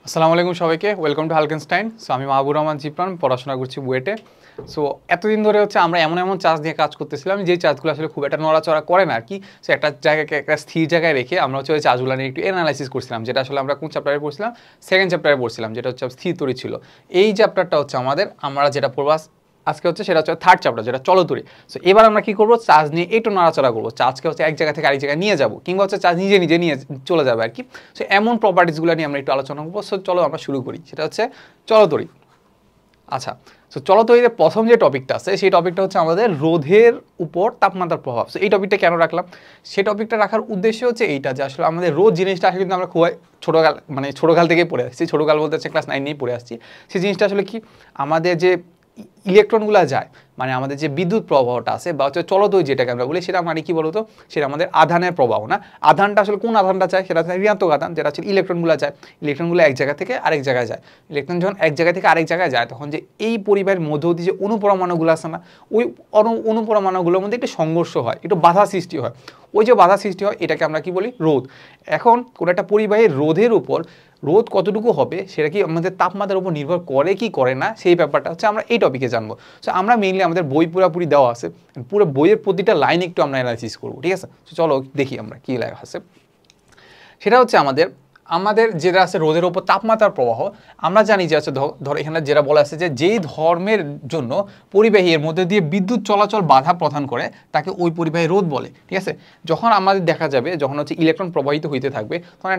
আসসালামু আলাইকুম সবাইকে, ওয়েলকাম টু হালকেনস্টাইন। সো আমি মাহবুর রহমান জিপ্রান, পড়াশোনা করছি বুয়েটে। সো এতদিন ধরে আমরা এমন চার্জ নিয়ে কাজ করতেছিলাম যে চার্জগুলো আসলে খুব একটা নড়াচড়া করে না আর কি। সো একটা জায়গাকে একটা স্থির জায়গায় রেখে আমরা ওই চার্জগুলো নিয়ে একটু অ্যানালাইসিস করছিলাম, যেটা আসলে আমরা কোন চ্যাপ্টারে পড়ছিলাম, সেকেন্ড চ্যাপ্টারে পড়ছিলাম, যেটা স্থির তড়িৎ ছিল। এই চ্যাপ্টারটা আমরা যেটা পড়বো আজকে সেটা থার্ড চ্যাপ্টার, যেটা চলতড়িৎ। সো এবার আমরা কি করবো, চার্জ নিয়ে একটু নাড়াচড়া করবো, চার্জকে এক জায়গা থেকে আরেক জায়গায় নিয়ে যাবো, কিংবা চার্জ নিজে নিজে নিয়ে চলে যাবে আর কি। সো এমন প্রপার্টিসগুলো নিয়ে আমরা একটু আলোচনা করবো। সো চলো আমরা শুরু করি, সেটা চলতড়িৎ। আচ্ছা, সো চলতড়িৎের প্রথম যে টপিকটা আছে, সেই টপিকটা আমাদের রোধের উপর তাপমাত্রার প্রভাব। সো এই টপিকটা কেন রাখলাম, সেই টপিকটা রাখার উদ্দেশ্য এইটা যে আসলে আমাদের রোধ জিনিসটা আসলে কিন্তু আমরা খুব ছোটোকাল থেকেই পড়ে আসছি। ছোটোকাল বলতে ক্লাস 9 নিয়েই পড়ে আসছি। সেই জিনিসটা আসলে কি, আমাদের যে ইলেকট্রনগুলো যায়, আমাদের যে বিদ্যুৎ প্রবাহটা আছে বা চলতড়িৎ যেটাকে আমরা বলি, সেটা কি বলতো, সেটা আমাদের আধানের প্রবাহ না। আধানটা আসলে কোন আধানটা চায়, সেটা ঋণাত্মক আধান, যেটা ইলেকট্রনগুলো যায়। ইলেকট্রনগুলো এক জায়গা থেকে আরেক জায়গায় যায়। ইলেকট্রন যখন এক জায়গা থেকে আরেক জায়গায় যায়, তখন যে এই পরিবাহের মধ্য দিয়ে যে অনুপরমাণুগুলো আছে না, ওই অনুপরমাণুগুলোর মধ্যে একটু সংঘর্ষ হয়, একটু বাধা সৃষ্টি হয়। ওই যে বাধা সৃষ্টি হয়, এটাকে আমরা কি বলি, রোধ। এখন কোনো একটা পরিবাহের রোধের উপর রোধ কতটুকু হবে, সেটা কি আমাদের তাপমাত্রার উপর নির্ভর করে কি করে না, সেই ব্যাপারটা আমরা এই টপিকে জানবো। সো আমরা মেইনলি আমাদের বই পুরোপুরি দেওয়া আছে, পুরো বইয়ের প্রতিটা লাইন একটু আমরা অ্যানালাইসিস করবো, ঠিক আছে। তো চলো দেখি আমরা কী লেখা আছে। সেটা আমাদের যেটা আছে রোধের উপর তাপমাত্রার প্রবাহ। আমরা জানি যে ধর এখানে যেটা বলা আছে যে যেই ধর্মের জন্য পরিবাহী এর মধ্যে দিয়ে বিদ্যুৎ চলাচল বাধা প্রদান করে, তাকে ওই পরিবাহী রোধ বলে, ঠিক আছে। যখন আমাদের দেখা যাবে, যখন ইলেকট্রন প্রবাহিত হইতে থাকবে, তখন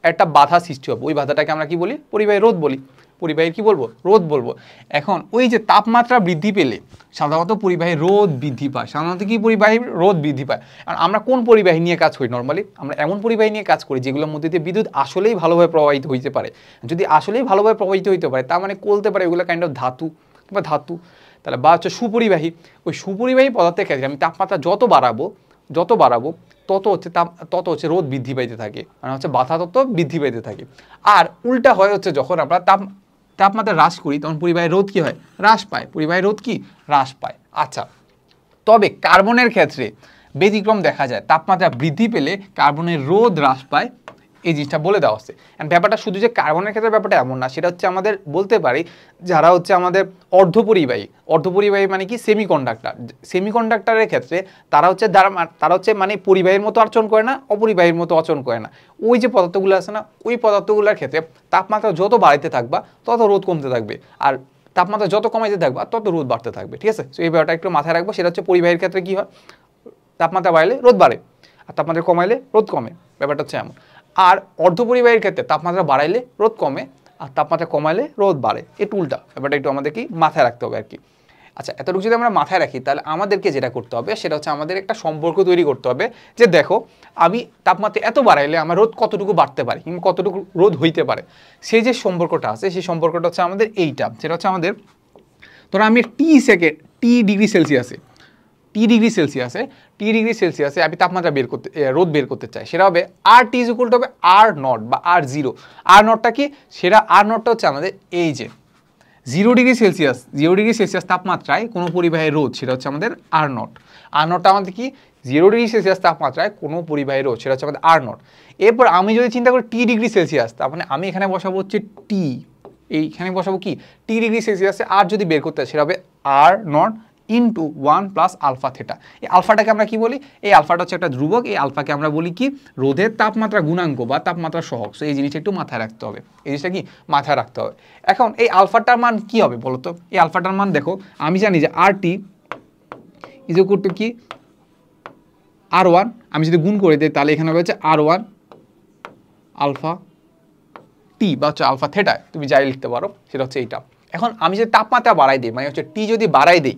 একটা বাধা সৃষ্টি হবে। ওই বাধাটাকে আমরা কি বলি, পরিবাহী রোধ বলি। পরিবাহীর কি বলবো, রোধ বলবো। এখন ওই যে তাপমাত্রা বৃদ্ধি পেলে সাধারণত পরিবাহীর রোধ বৃদ্ধি পায়। সাধারণত কি পরিবাহীর রোধ বৃদ্ধি পায়। আর আমরা কোন পরিবাহী নিয়ে কাজ করি নর্মালি, আমরা এমন পরিবাহী নিয়ে কাজ করি যেগুলোর মধ্যে দিয়ে বিদ্যুৎ আসলেই ভালোভাবে প্রবাহিত হইতে পারে। যদি আসলেই ভালোভাবে প্রবাহিত হইতে পারে, তার মানে বলতে পারে এগুলো কাইন্ড অফ ধাতু কিংবা ধাতু। তাহলে বা সুপরিবাহী। ওই সুপরিবাহী পদার্থের ক্ষেত্রে আমি তাপমাত্রা যত বাড়াবো তত রোধ বৃদ্ধি পাইতে থাকে, মানে বাধা তত বৃদ্ধি পাইতে থাকে। আর উল্টা হয় যখন আমরা তাপমাত্রা হ্রাস করি, তখন পরিবাহীর রোধ কি হয়, হ্রাস পায়। পরিবাহীর রোধ কি, হ্রাস পায়। আচ্ছা, তবে কার্বনের ক্ষেত্রে ব্যতিক্রম দেখা যায়। তাপমাত্রা বৃদ্ধি পেলে কার্বনের রোধ হ্রাস পায়, এই জিনিসটা বলে দেওয়া হচ্ছে। ব্যাপারটা শুধু যে কার্বনের ক্ষেত্রে ব্যাপারটা এমন না, সেটা আমাদের বলতে পারি যারা আমাদের অর্ধপরিবাহী মানে কি, সেমিকন্ডাক্টরের ক্ষেত্রে তারা মানে পরিবাহীর মতো আচরণ করে না, অপরিবাহীর মতো আচরণ করে না। ওই যে পদার্থগুলো আছে না, ওই পদার্থগুলোর ক্ষেত্রে তাপমাত্রা যত বাড়াইতে থাকবা তত রোধ কমতে থাকবে, আর তাপমাত্রা যত কমাইতে থাকবা তত রোধ বাড়তে থাকবে, ঠিক আছে। তো এই ব্যাপারটা একটু মাথায় রাখবো। সেটা পরিবাহীর ক্ষেত্রে কি হয়, তাপমাত্রা বাড়লে রোধ বাড়ে, আর তাপমাত্রা কমাইলে রোধ কমে। ব্যাপারটা এমন। আর অর্ধপরিবাহীর ক্ষেত্রে তাপমাত্রা বাড়াইলে রোধ কমে, আর তাপমাত্রা কমাইলে রোধ বাড়ে। একটু উল্টা ব্যাপারটা একটু আমাদেরকে মাথায় রাখতে হবে আর কি। আচ্ছা, এতটুকু যদি আমরা মাথায় রাখি, তাহলে আমাদেরকে যেটা করতে হবে সেটা আমাদের একটা সম্পর্ক তৈরি করতে হবে, যে দেখো আমি তাপমাত্রা এত বাড়াইলে আমার রোধ কতটুকু বাড়তে পারে কিংবা কতটুকু রোধ হইতে পারে। সেই যে সম্পর্কটা আছে, সেই সম্পর্কটা আমাদের এইটা। সেটা আমাদের, ধরো আমি টি ডিগ্রি সেলসিয়াসে আমি তাপমাত্রা রোধ বের করতে চাই। সেটা হবে আর টি ইজ ইকুয়াল টু হবে আর নট বা আর জিরো। আর নটটা কি, সেটা আর নটটা আমাদের এই যে 0 ডিগ্রি সেলসিয়াস তাপমাত্রায় কোনো পরিবাহীর রোধ, সেটা আমাদের আর নট। আর নটটা আমাদের কি, 0 ডিগ্রি সেলসিয়াস তাপমাত্রায় কোনো পরিবাহীর রোধ, সেটা আমাদের আর নট। এরপর আমি যদি চিন্তা করি টি ডিগ্রি সেলসিয়াস, তার মানে আমি এখানে বসাবো টি, এইখানে বসাবো কি, টি ডিগ্রি সেলসিয়াসে আর যদি বের করতে হয়, সেটা হবে R naught into 1 plus alpha theta. এই আলফাটাকে আমরা কি বলি, এই আলফাটা একটা ধ্রুবক। এই আলফাকে আমরা বলি কি, রোধের তাপমাত্রা গুণাঙ্ক বা তাপমাত্রা সহগ। সো এই জিনিসটা একটু মাথায় রাখতে হবে, এই জিনিসটা কি মাথায় রাখতে হবে। এখন এই আলফাটার মান কি হবে বলতো, এই আলফাটার মান দেখো, আমি জানি যে আর টি ইজ ইকুয়াল টু কি, আর ওয়ান। আমি যদি গুণ করে দিই, তাহলে এখানে রয়েছে আর ওয়ান আলফা টি বা আলফা থেটা, তুমি যাই লিখতে পারো, সেটা এইটা। এখন আমি যদি তাপমাত্রা বাড়াই দিই, মানে টি যদি বাড়াই দিই,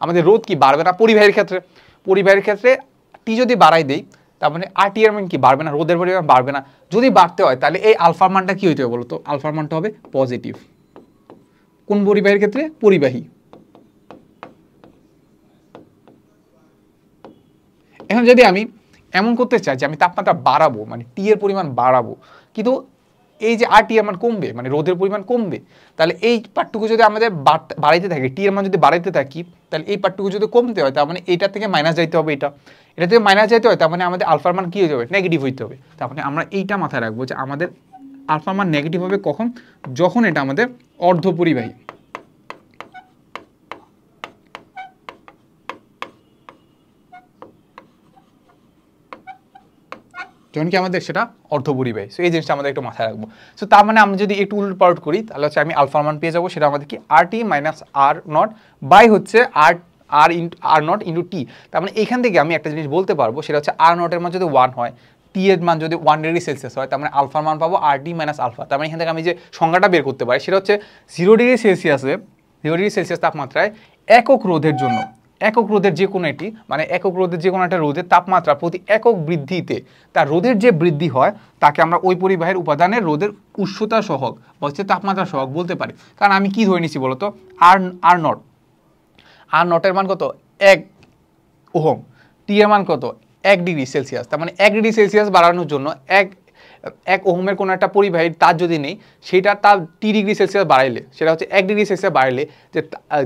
আমাদের রোধ কি বাড়বে না। পরিবাহীর ক্ষেত্রে টি যদি বাড়াই দেই, তার মানে আর টি এর মান কি বাড়বে না, রোধের পরিমাণ বাড়বে না। যদি বাড়তে হয়, তাহলে এই আলফার মানটা কি হইতে হবে বলতো, আলফার মানটা হবে পজিটিভ। কোন পরিবাহীর ক্ষেত্রে, পরিবাহী। এখন যদি আমি এমন করতে চাই যে আমি তাপমাত্রা বাড়াবো, মানে টি এর পরিমাণ বাড়াবো, কিন্তু এই যে আর টি এর মান কমবে, মানে রোধের পরিমাণ কমবে, তাহলে এই পার্টটুকু যদি আমাদের বাড়াইতে থাকে, টি এর মান যদি বাড়াইতে থাকি, তাহলে এই পার্টটুকু যদি কমতে হয়, তার মানে এইটা থেকে মাইনাস যাইতে হবে, এটা থেকে মাইনাস যাইতে হয়, তার মানে আমাদের আলফার মান কি হয়ে যাবে, নেগেটিভ হইতে হবে। তার মানে আমরা এইটা মাথায় রাখবো যে আমাদের আলফার মান নেগেটিভ হবে কখন, যখন এটা আমাদের অর্ধপরিবাহী, যখন কি আমাদের সেটা অর্ধপরিবাহী। সো এই জিনিসটা আমাদের একটু মাথায় রাখবো। সো তার মানে আমরা যদি একটু উল্ট পাল্ট করি তাহলে হচ্ছে আমি আলফার মান পেয়ে যাবো, সেটা আমাদের কি আর টি মাইনাস আর নট বাই হচ্ছে আর নট ইন্টু টি। তার মানে এখান থেকে আমি একটা জিনিস বলতে পারবো, সেটা হচ্ছে আর নটের মান যদি 1 হয়, টি এর মান যদি 1 ডিগ্রি সেলসিয়াস হয়, তার মানে আলফার মান পাবো আর টি মাইনাস আলফা। তার মানে এখান থেকে আমি যে সংজ্ঞাটা বের করতে পারি সেটা হচ্ছে 0 ডিগ্রি সেলসিয়াস তাপমাত্রায় একক রোধের জন্য, একক রোধের যে কোনো এটি মানে একক রোধের যে কোনো একটা রোধের তাপমাত্রা প্রতি একক বৃদ্ধিতে তার রোধের যে বৃদ্ধি হয় তাকে আমরা ওই পরিবাহের উপাদানের রোধের উষ্ণতা সহগ বা হচ্ছে তাপমাত্রা সহগ বলতে পারি। কারণ আমি কি ধরে নিচ্ছি বলতো, আর নটের মান কত 1 ওহম, টি এর মান কত 1 ডিগ্রি সেলসিয়াস। তার মানে 1 ডিগ্রি সেলসিয়াস বাড়ানোর জন্য এক ওহমের কোনো একটা পরিবাহীর তার যদি নেই, সেটা তার টি ডিগ্রি সেলসিয়াস বাড়াইলে, সেটা হচ্ছে 1 ডিগ্রি সেলসিয়াস বাড়াইলে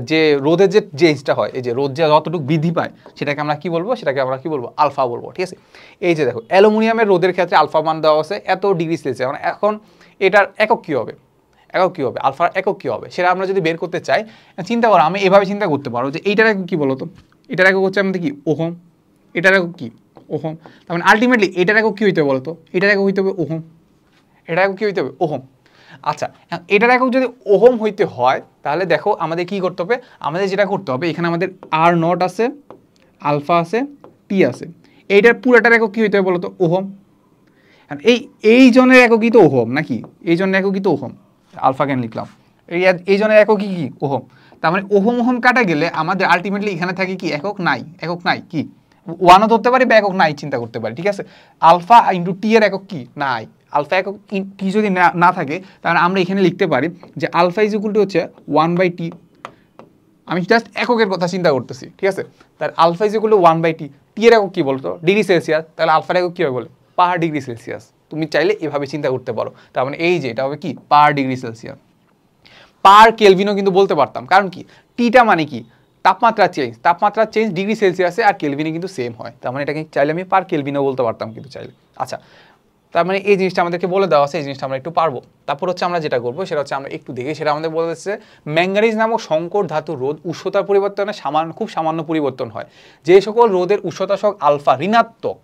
যে রোধের যে চেঞ্জটা হয়, এই যে রোধ যে যতটুকু বৃদ্ধি পায় সেটাকে আমরা কি বলবো, আলফা বলবো। ঠিক আছে, এই যে দেখো অ্যালুমিনিয়ামের রোধের ক্ষেত্রে আলফা মান দেওয়া আছে এত ডিগ্রি সেলসিয়াস। এখন এটার একক কী হবে, আলফার একক কী হবে সেটা আমরা যদি বের করতে চাই, চিন্তা করো, আমি এভাবে চিন্তা করতে পারো যে এইটার একক কী বলো তো, এটার একক হচ্ছে আমাদের কি ওহম, এটার একক কি ওহম। তার মানে আলটিমেটলি এটার একক কী হইতে হবে বলো তো, এটার একক হইতে হবে ওহম, এটার একক কী হইতে হবে ওহম। আচ্ছা, এটার একক যদি ওহম হইতে হয় তাহলে দেখো আমাদের কি করতে হবে, আমাদের যেটা করতে হবে, এখানে আমাদের আর নট আছে, আলফা আছে, টি আছে, এইটার পুরোটার একক কী হইতে হবে বলো তো ওহম। এই জনের এককই তো ওহম নাকি, এই জনের এককই তো ওহম, আলফা কেন লিখলাম, এই জনের এককই কি ওহম। তার মানে ওহম কাটা গেলে আমাদের আলটিমেটলি এখানে থাকে কি একক নাই কি ওয়ানও ধরতে পারি বা একক নাই চিন্তা করতে পারি। ঠিক আছে, আলফা ইন্টু টি এর একক কি নাই, আলফা একক টি যদি না থাকে তাহলে আমরা এখানে লিখতে পারি যে আলফা ইজ ইকুয়াল টু হচ্ছে 1/t। আমি জাস্ট এককের কথা চিন্তা করতেছি। ঠিক আছে, তাহলে alpha is equal to 1/t, T এর একক কি বলতো ডিগ্রি সেলসিয়াস, তাহলে আলফার একক কী হবে বলে পার ডিগ্রি সেলসিয়াস। তুমি চাইলে এভাবে চিন্তা করতে পারো। তার মানে এই যে এটা হবে কি পার ডিগ্রি সেলসিয়াস, পার কেলভিনও কিন্তু বলতে পারতাম, কারণ কি টিটা মানে কি তাপমাত্রা চেঞ্জ ডিগ্রি সেলসিয়াসে আর কেলভিনে কিন্তু সেম হয়। তার মানে এটাকে চাইলে আমি পার কেলভিনও বলতে পারতাম কিন্তু চাইলে। আচ্ছা, তার মানে এই জিনিসটা আমাদেরকে বলে দেওয়া আছে, এই জিনিসটা আমরা একটু পারবো। তারপর হচ্ছে আমরা যেটা করবো সেটা হচ্ছে আমরা একটু দেখি, সেটা আমাদের বলে দিচ্ছে ম্যাঙ্গানিজ নামক সংকর ধাতু রোধ উষ্ণতার পরিবর্তনে খুব সামান্য পরিবর্তন হয়। যে সকল রোধের উষ্ণতা সহগ আলফা ঋণাত্মক,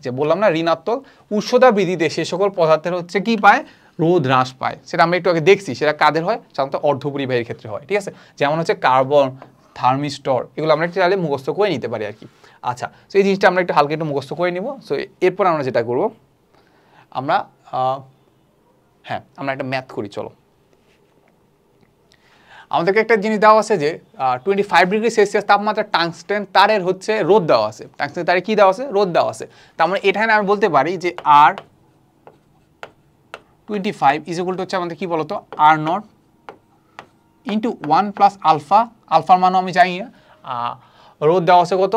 যে বললাম না ঋণাত্মক, উষ্ণতা বৃদ্ধিতে সে সকল পদার্থের হচ্ছে কি পায়, রোধ হ্রাস পায়। সেটা আমরা একটু আগে দেখছি, সেটা কাদের হয়, সাধারণত অর্ধপরিবাহীর ক্ষেত্রে হয়। ঠিক আছে, যেমন হচ্ছে কার্বন, থার্মিস্টর, এগুলো আমরা একটু চাইলে মুখস্থ করে নিতে পারি আর কি। আচ্ছা, তো এই জিনিসটা আমরা একটু হালকা একটু মুখস্থ করে নিব। সো এরপর আমরা যেটা করবো, আমরা আমরা একটা ম্যাথ করি। চলো, আমাদেরকে একটা জিনিস দেওয়া আছে যে 25 ডিগ্রি সেলসিয়াস তাপমাত্রা টাংস্টেন তারের হচ্ছে রোধ দেওয়া আছে। টাংস্টেন তারে কি দেওয়া আছে, রোধ দেওয়া আছে। তার মানে এখানে আমি বলতে পারি যে আর 25 ইজ ইকুয়াল টু হচ্ছে আমাদের কি বলতো R naught into 1 plus alpha, আলফার মানও আমি জানি না, রোধ দেওয়া আছে কত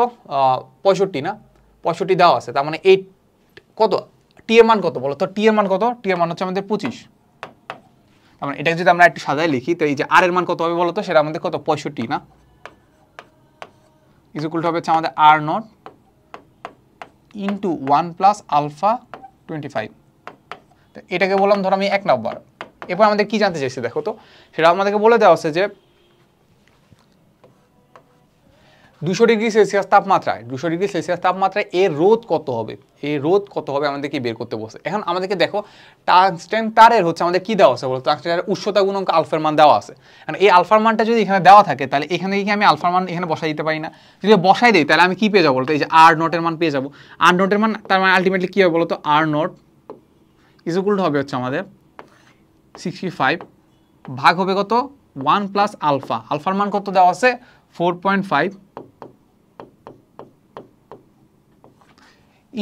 65 না 65 দেওয়া আছে। তার মানে এই কত টি এর মান কত বলো তো, টি এর মান কত, টি এর মান হচ্ছে আমাদের 25। তার মানে এটাকে যদি আমরা একটু সাজায় লিখি তো এই যে আর এর মান কত হবে বলো তো, সেটা আমাদের কত 65 না, ইজ ইকুয়াল টু হবে হচ্ছে আমাদের R naught into 1 plus alpha 25। তো এটাকে বললাম ধর আমি 1 নাম্বার। এরপর আমাদের কি জানতে চাইছে দেখো তো, সেটা আমাদেরকে বলে দেওয়া আছে যে 200 ডিগ্রি সেলসিয়াস তাপমাত্রায় এর রোধ কত হবে, আমাদেরকে বের করতে বলছে। এখন আমাদেরকে দেখো টাংস্টেন তারের হচ্ছে আমাদের কি দেওয়া আছে বলতো, টাংস্টেনের উষ্ণতা গুণাঙ্ক আলফার মান দেওয়া আছে। কারণ এই আলফার মানটা যদি এখানে দেওয়া থাকে তাহলে এখানে কি আমি আলফার মান এখানে বসাই দিতে পারি না, যদি বসাই দিই তাহলে আমি কি পেয়ে যাবো বলতো, এই যে আর নটের মান পেয়ে যাবো। আর নটের মান তার মানে আলটিমেটলি কি হবে বলতো, R not is equal to হবে হচ্ছে আমাদের 65 ভাগ হবে কত 1 প্লাস আলফা, আলফার মান কত দেওয়া আছে 4.5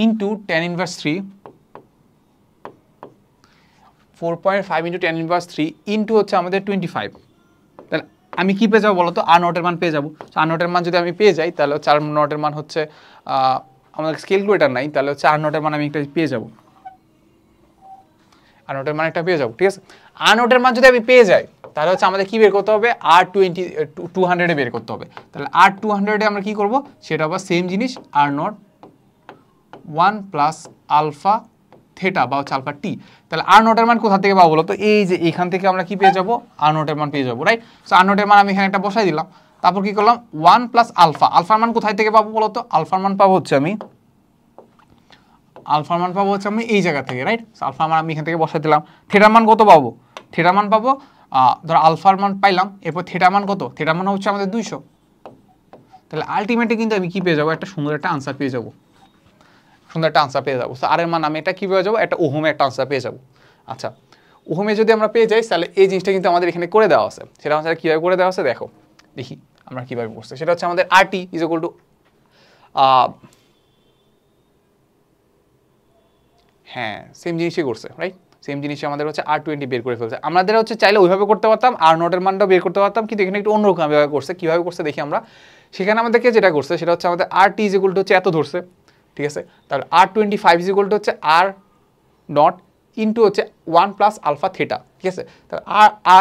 into 10 inverse 3, 4.5 into 10 inverse 3 into হচ্ছে আমাদের 25। তাহলে আমি কি পেয়ে যাবো বলো তো, আর নটের মান পেয়ে যাবো। আর নটের মান যদি আমি পেয়ে যাই তাহলে হচ্ছে আর নটের মান হচ্ছে আমাদের ক্যালকুলেটর নাই, তাহলে হচ্ছে আর নটের মান আমি একটা পেয়ে যাবো, আর নটের মান একটা পেয়ে যাবো। ঠিক আছে, আর নটের মান যদি আমি পেয়ে যাই তাহলে হচ্ছে আমাদের কি বের করতে হবে, আর 200 বের করতে হবে। তাহলে আর 200 আমরা কি করব, সেটা আবার সেম জিনিস R naught 1 plus alpha theta বা হচ্ছে আলফা টি। তাহলে আর নটের মান কোথা থেকে পাবো বলো তো? এই যে এখান থেকে আমরা কি পেয়ে যাবো? আর নটের মান পেয়ে যাবো, রাইট? সো আর নটের মান আমি এখানে একটা বসাই দিলাম, তারপর কি করলাম 1 প্লাস আলফা। আলফার মান কোথায় থেকে পাবো বলো তো? আলফার মান পাবো হচ্ছে আমি এই জায়গা থেকে, রাইট? আলফার মান আমি এখান থেকে বসাই দিলাম। থেটার মান কত পাবো? থেটার মান পাবো ধর আলফার মান পাইলাম, এরপর থেটার মান কত? থেটার মান হচ্ছে আমাদের 200। তাহলে আলটিমেটলি কিন্তু আমি কি পেয়ে যাবো? একটা সুন্দর একটা আনসার পেয়ে যাবো, সুন্দর একটা আনসার পেয়ে যাবো। সো আর এর মান আমি এটা কি পেয়ে যাবো? একটা ওহমে একটা আনসার পেয়ে যাবো। আচ্ছা, ওহমে যদি আমরা পেয়ে যাই তাহলে এই জিনিসটা কিন্তু আমাদের এখানে করে দেওয়া আছে। সেটা আমাদের কীভাবে করে দেওয়া আছে দেখো, দেখি আমরা কীভাবে করছি। সেটা হচ্ছে আমাদের আর টি ইজ ইকুয়াল টু হ্যাঁ সেম জিনিসই করছে, রাইট? সেম জিনিসই আমাদের হচ্ছে R20 বের করে ফেলছে। আমাদের হচ্ছে চাইলে ওইভাবে করতে পারতাম, আর নটের মানটাও বের করতে পারতাম, কিন্তু এখানে একটু অন্যরকমভাবে করছে। কীভাবে করছে দেখি আমরা। সেখানে আমাদেরকে যেটা করছে সেটা হচ্ছে আমাদের RT ইজ ইকুয়াল টু হচ্ছে এত ধরছে, ঠিক আছে? তাহলে R25 ইজ ইকুয়াল টু হচ্ছে আর নট ইন্টু হচ্ছে 1 প্লাস আলফা থেটা, ঠিক আছে? তাহলে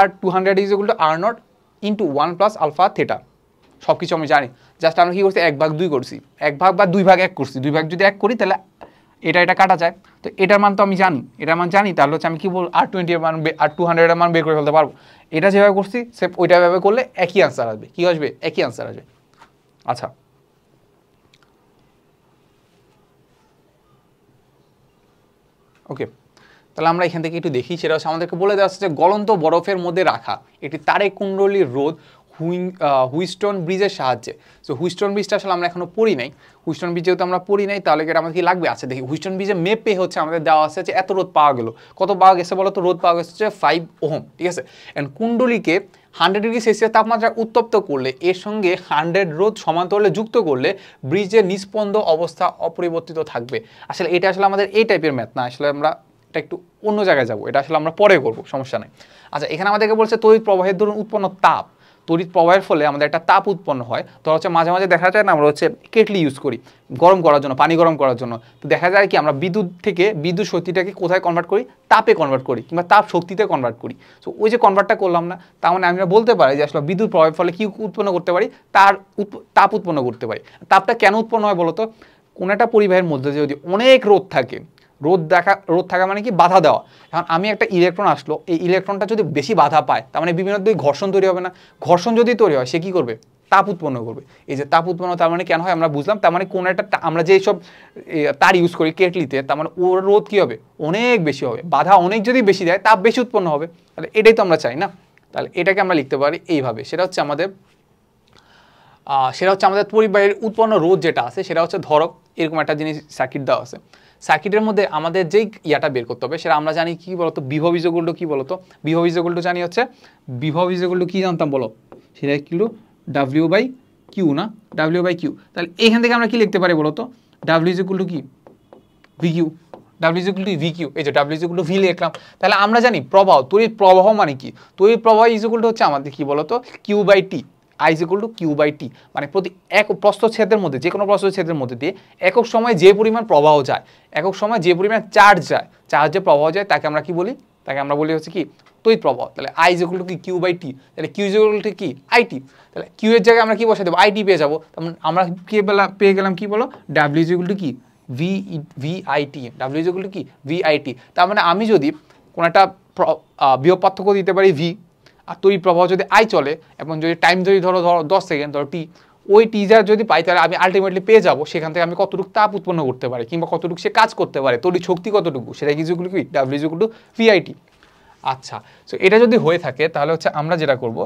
R200 is equal to R naught into 1 plus alpha theta. সব কিছু আমি জানি, জাস্ট আমরা কী করছি 1/2 করছি, 1/2 বা 2/1 করছি। 2/2 যদি 1 করি তাহলে এটা কাটা যায়। তো এটার মান তো আমি জানি, এটার মান জানি, তাহলে হচ্ছে আমি কি বলবো R20 এর মান R200 এর মান বের করে ফেলতে পারবো। এটা যেভাবে করছি সে ওইটাভাবে করলে একই আনসার আসবে। কি আসবে? একই আনসার আসবে। আচ্ছা, ওকে, তাহলে আমরা এখান থেকে একটু দেখি। সেটা হচ্ছে আমাদেরকে বলে দেওয়া হচ্ছে যে গলন্ত বরফের মধ্যে রাখা একটি তারে কুণ্ডলীর রোদ হুইস্টন ব্রিজের সাহায্যে। সো হুইস্টন ব্রিজটা আসলে আমরা এখনো পড়ি নাই। হুইস্টন ব্রিজ যেহেতু আমরা পড়ি নাই, তাহলে এটা আমাদের কি লাগবে? আচ্ছা দেখি, হুইস্টন ব্রিজের মেপে হচ্ছে আমাদের দেওয়া আছে যে এত রোদ পাওয়া গেল। কত পাওয়া গেছে বলো তো? রোদ পাওয়া গেছে হচ্ছে 5 ওহম, ঠিক আছে? অ্যান্ড কুণ্ডলীকে 100 ডিগ্রি সেলসিয়াস তাপমাত্রা উত্তপ্ত করলে, এর সঙ্গে 100 রোদ সমান্তরালে যুক্ত করলে ব্রিজের নিস্পন্দ অবস্থা অপরিবর্তিত থাকবে। আসলে এটা আসলে আমাদের এই টাইপের ম্যাথ না, আসলে আমরা এটা একটু অন্য জায়গায় যাবো, এটা আসলে আমরা পরে করবো, সমস্যা নেই। আচ্ছা, এখানে আমাদেরকে বলছে তড়িৎ প্রবাহের দরুন উৎপন্ন তাপ, তড়িৎ প্রবাহের ফলে আমাদের একটা তাপ উৎপন্ন হয়। তো হচ্ছে মাঝে মাঝে দেখা যায় না আমরা হচ্ছে কেটলি ইউজ করি গরম করার জন্য, পানি গরম করার জন্য। তো দেখা যায় কি আমরা বিদ্যুৎ থেকে বিদ্যুৎ শক্তিটাকে কোথায় কনভার্ট করি? তাপে কনভার্ট করি, কিংবা তাপ শক্তিতে কনভার্ট করি। সো ওই যে কনভার্টটা করলাম না, তার মানে আমরা বলতে পারি যে আসলে বিদ্যুৎ প্রবাহের ফলে কি উৎপন্ন করতে পারি? তাপ উৎপন্ন করতে পারি। তাপটা কেন উৎপন্ন হয় বলতো? কোনো একটা পরিবাহের মধ্যে যদি অনেক রোদ থাকে, রোদ থাকা মানে কি? বাধা দেওয়া। এখন আমি একটা ইলেকট্রন আসলো, এই ইলেকট্রনটা যদি বেশি বাধা পায়, তার মানে বিভিন্ন দিকে ঘর্ষণ তৈরি হবে না? ঘর্ষণ যদি তৈরি হয়, সে কি করবে? তাপ উৎপন্ন করবে। এই যে তাপ উৎপন্ন, তার মানে কেন হয় আমরা বুঝলাম। তার মানে কোনো একটা আমরা যে সব তার ইউজ করি কেটলিতে, তার মানে ওর রোদ কি হবে? অনেক বেশি হবে। বাধা অনেক যদি বেশি দেয়, তাপ বেশি উৎপন্ন হবে। তাহলে এটাই তো আমরা চাই না? তাহলে এটাকে আমরা লিখতে পারি এইভাবে। সেটা হচ্ছে আমাদের পরিবাহের উৎপন্ন রোদ যেটা আছে, সেটা হচ্ছে ধরক এরকম একটা জিনিস সার্কিট দেওয়া আছে। সার্কিটের মধ্যে আমাদের যেই ইয়াটা বের করতে হবে, সেটা আমরা জানি কি বলতো? বিভব ইজ ইকুয়াল টু কি বলতো? বিভব ইজ ইকুয়াল টু জানি হচ্ছে, বিভব ইজ ইকুয়াল টু কি জানতাম বলো? সেটা কিন্তু W/Q না? W/Q। তাহলে এখান থেকে আমরা কি লিখতে পারি বলতো? W ইজ ইকুয়াল টু কি? VQ। W is equal two VQ। এই যে W is equal two V লিখলাম। তাহলে আমরা জানি প্রবাহ, তড়িৎ প্রবাহ মানে কি? তড়িৎ প্রবাহ ইজ ইকুয়াল টু হচ্ছে আমাদের কি বলতো? Q/T। I is equal two Q/T। মানে প্রতি এক প্রস্থচ্ছেদের মধ্যে, যে কোনো প্রস্থচ্ছেদের মধ্যে দিয়ে একক সময়ে যে পরিমাণ প্রবাহ যায়, একক সময় যে পরিমাণ চার্জ যায়, চার্জে প্রবাহ যায়, তাকে আমরা কি বলি? তাকে আমরা বলি হচ্ছে কি? তড়িৎ প্রবাহ। তাহলে I ইজ ইকুয়াল টু কি? Q/T। তাহলে Q ইজ ইকুয়াল টু কি? IT। তাহলে Q এর জায়গায় আমরা কি বসাই দেবো? IT পেয়ে যাবো। আমরা পেয়ে গেলাম কি বলো? W ইজ ইকুয়াল টু কি? VIT। W is equal to কি? VIT। তার মানে আমি যদি কোনো একটা বিভব পার্থক্য দিতে পারি V, আর তড়িৎ প্রবাহ যদি I চলে, এবং যদি টাইম যদি ধরো 10 সেকেন্ড, ধরো T, ওই টিজার যদি পাই, তাহলে আমি আলটিমেটলি পেয়ে যাবো সেখান থেকে আমি কতটুকু তাপ উৎপন্ন করতে পারি, কিংবা কতটুকু সে কাজ করতে পারে, তড়িৎ শক্তি কতটুকু, সেটা কি ইকুয়াল টু কি? W is equal to VIT। আচ্ছা, সো এটা যদি হয়ে থাকে, তাহলে হচ্ছে আমরা যেটা করব,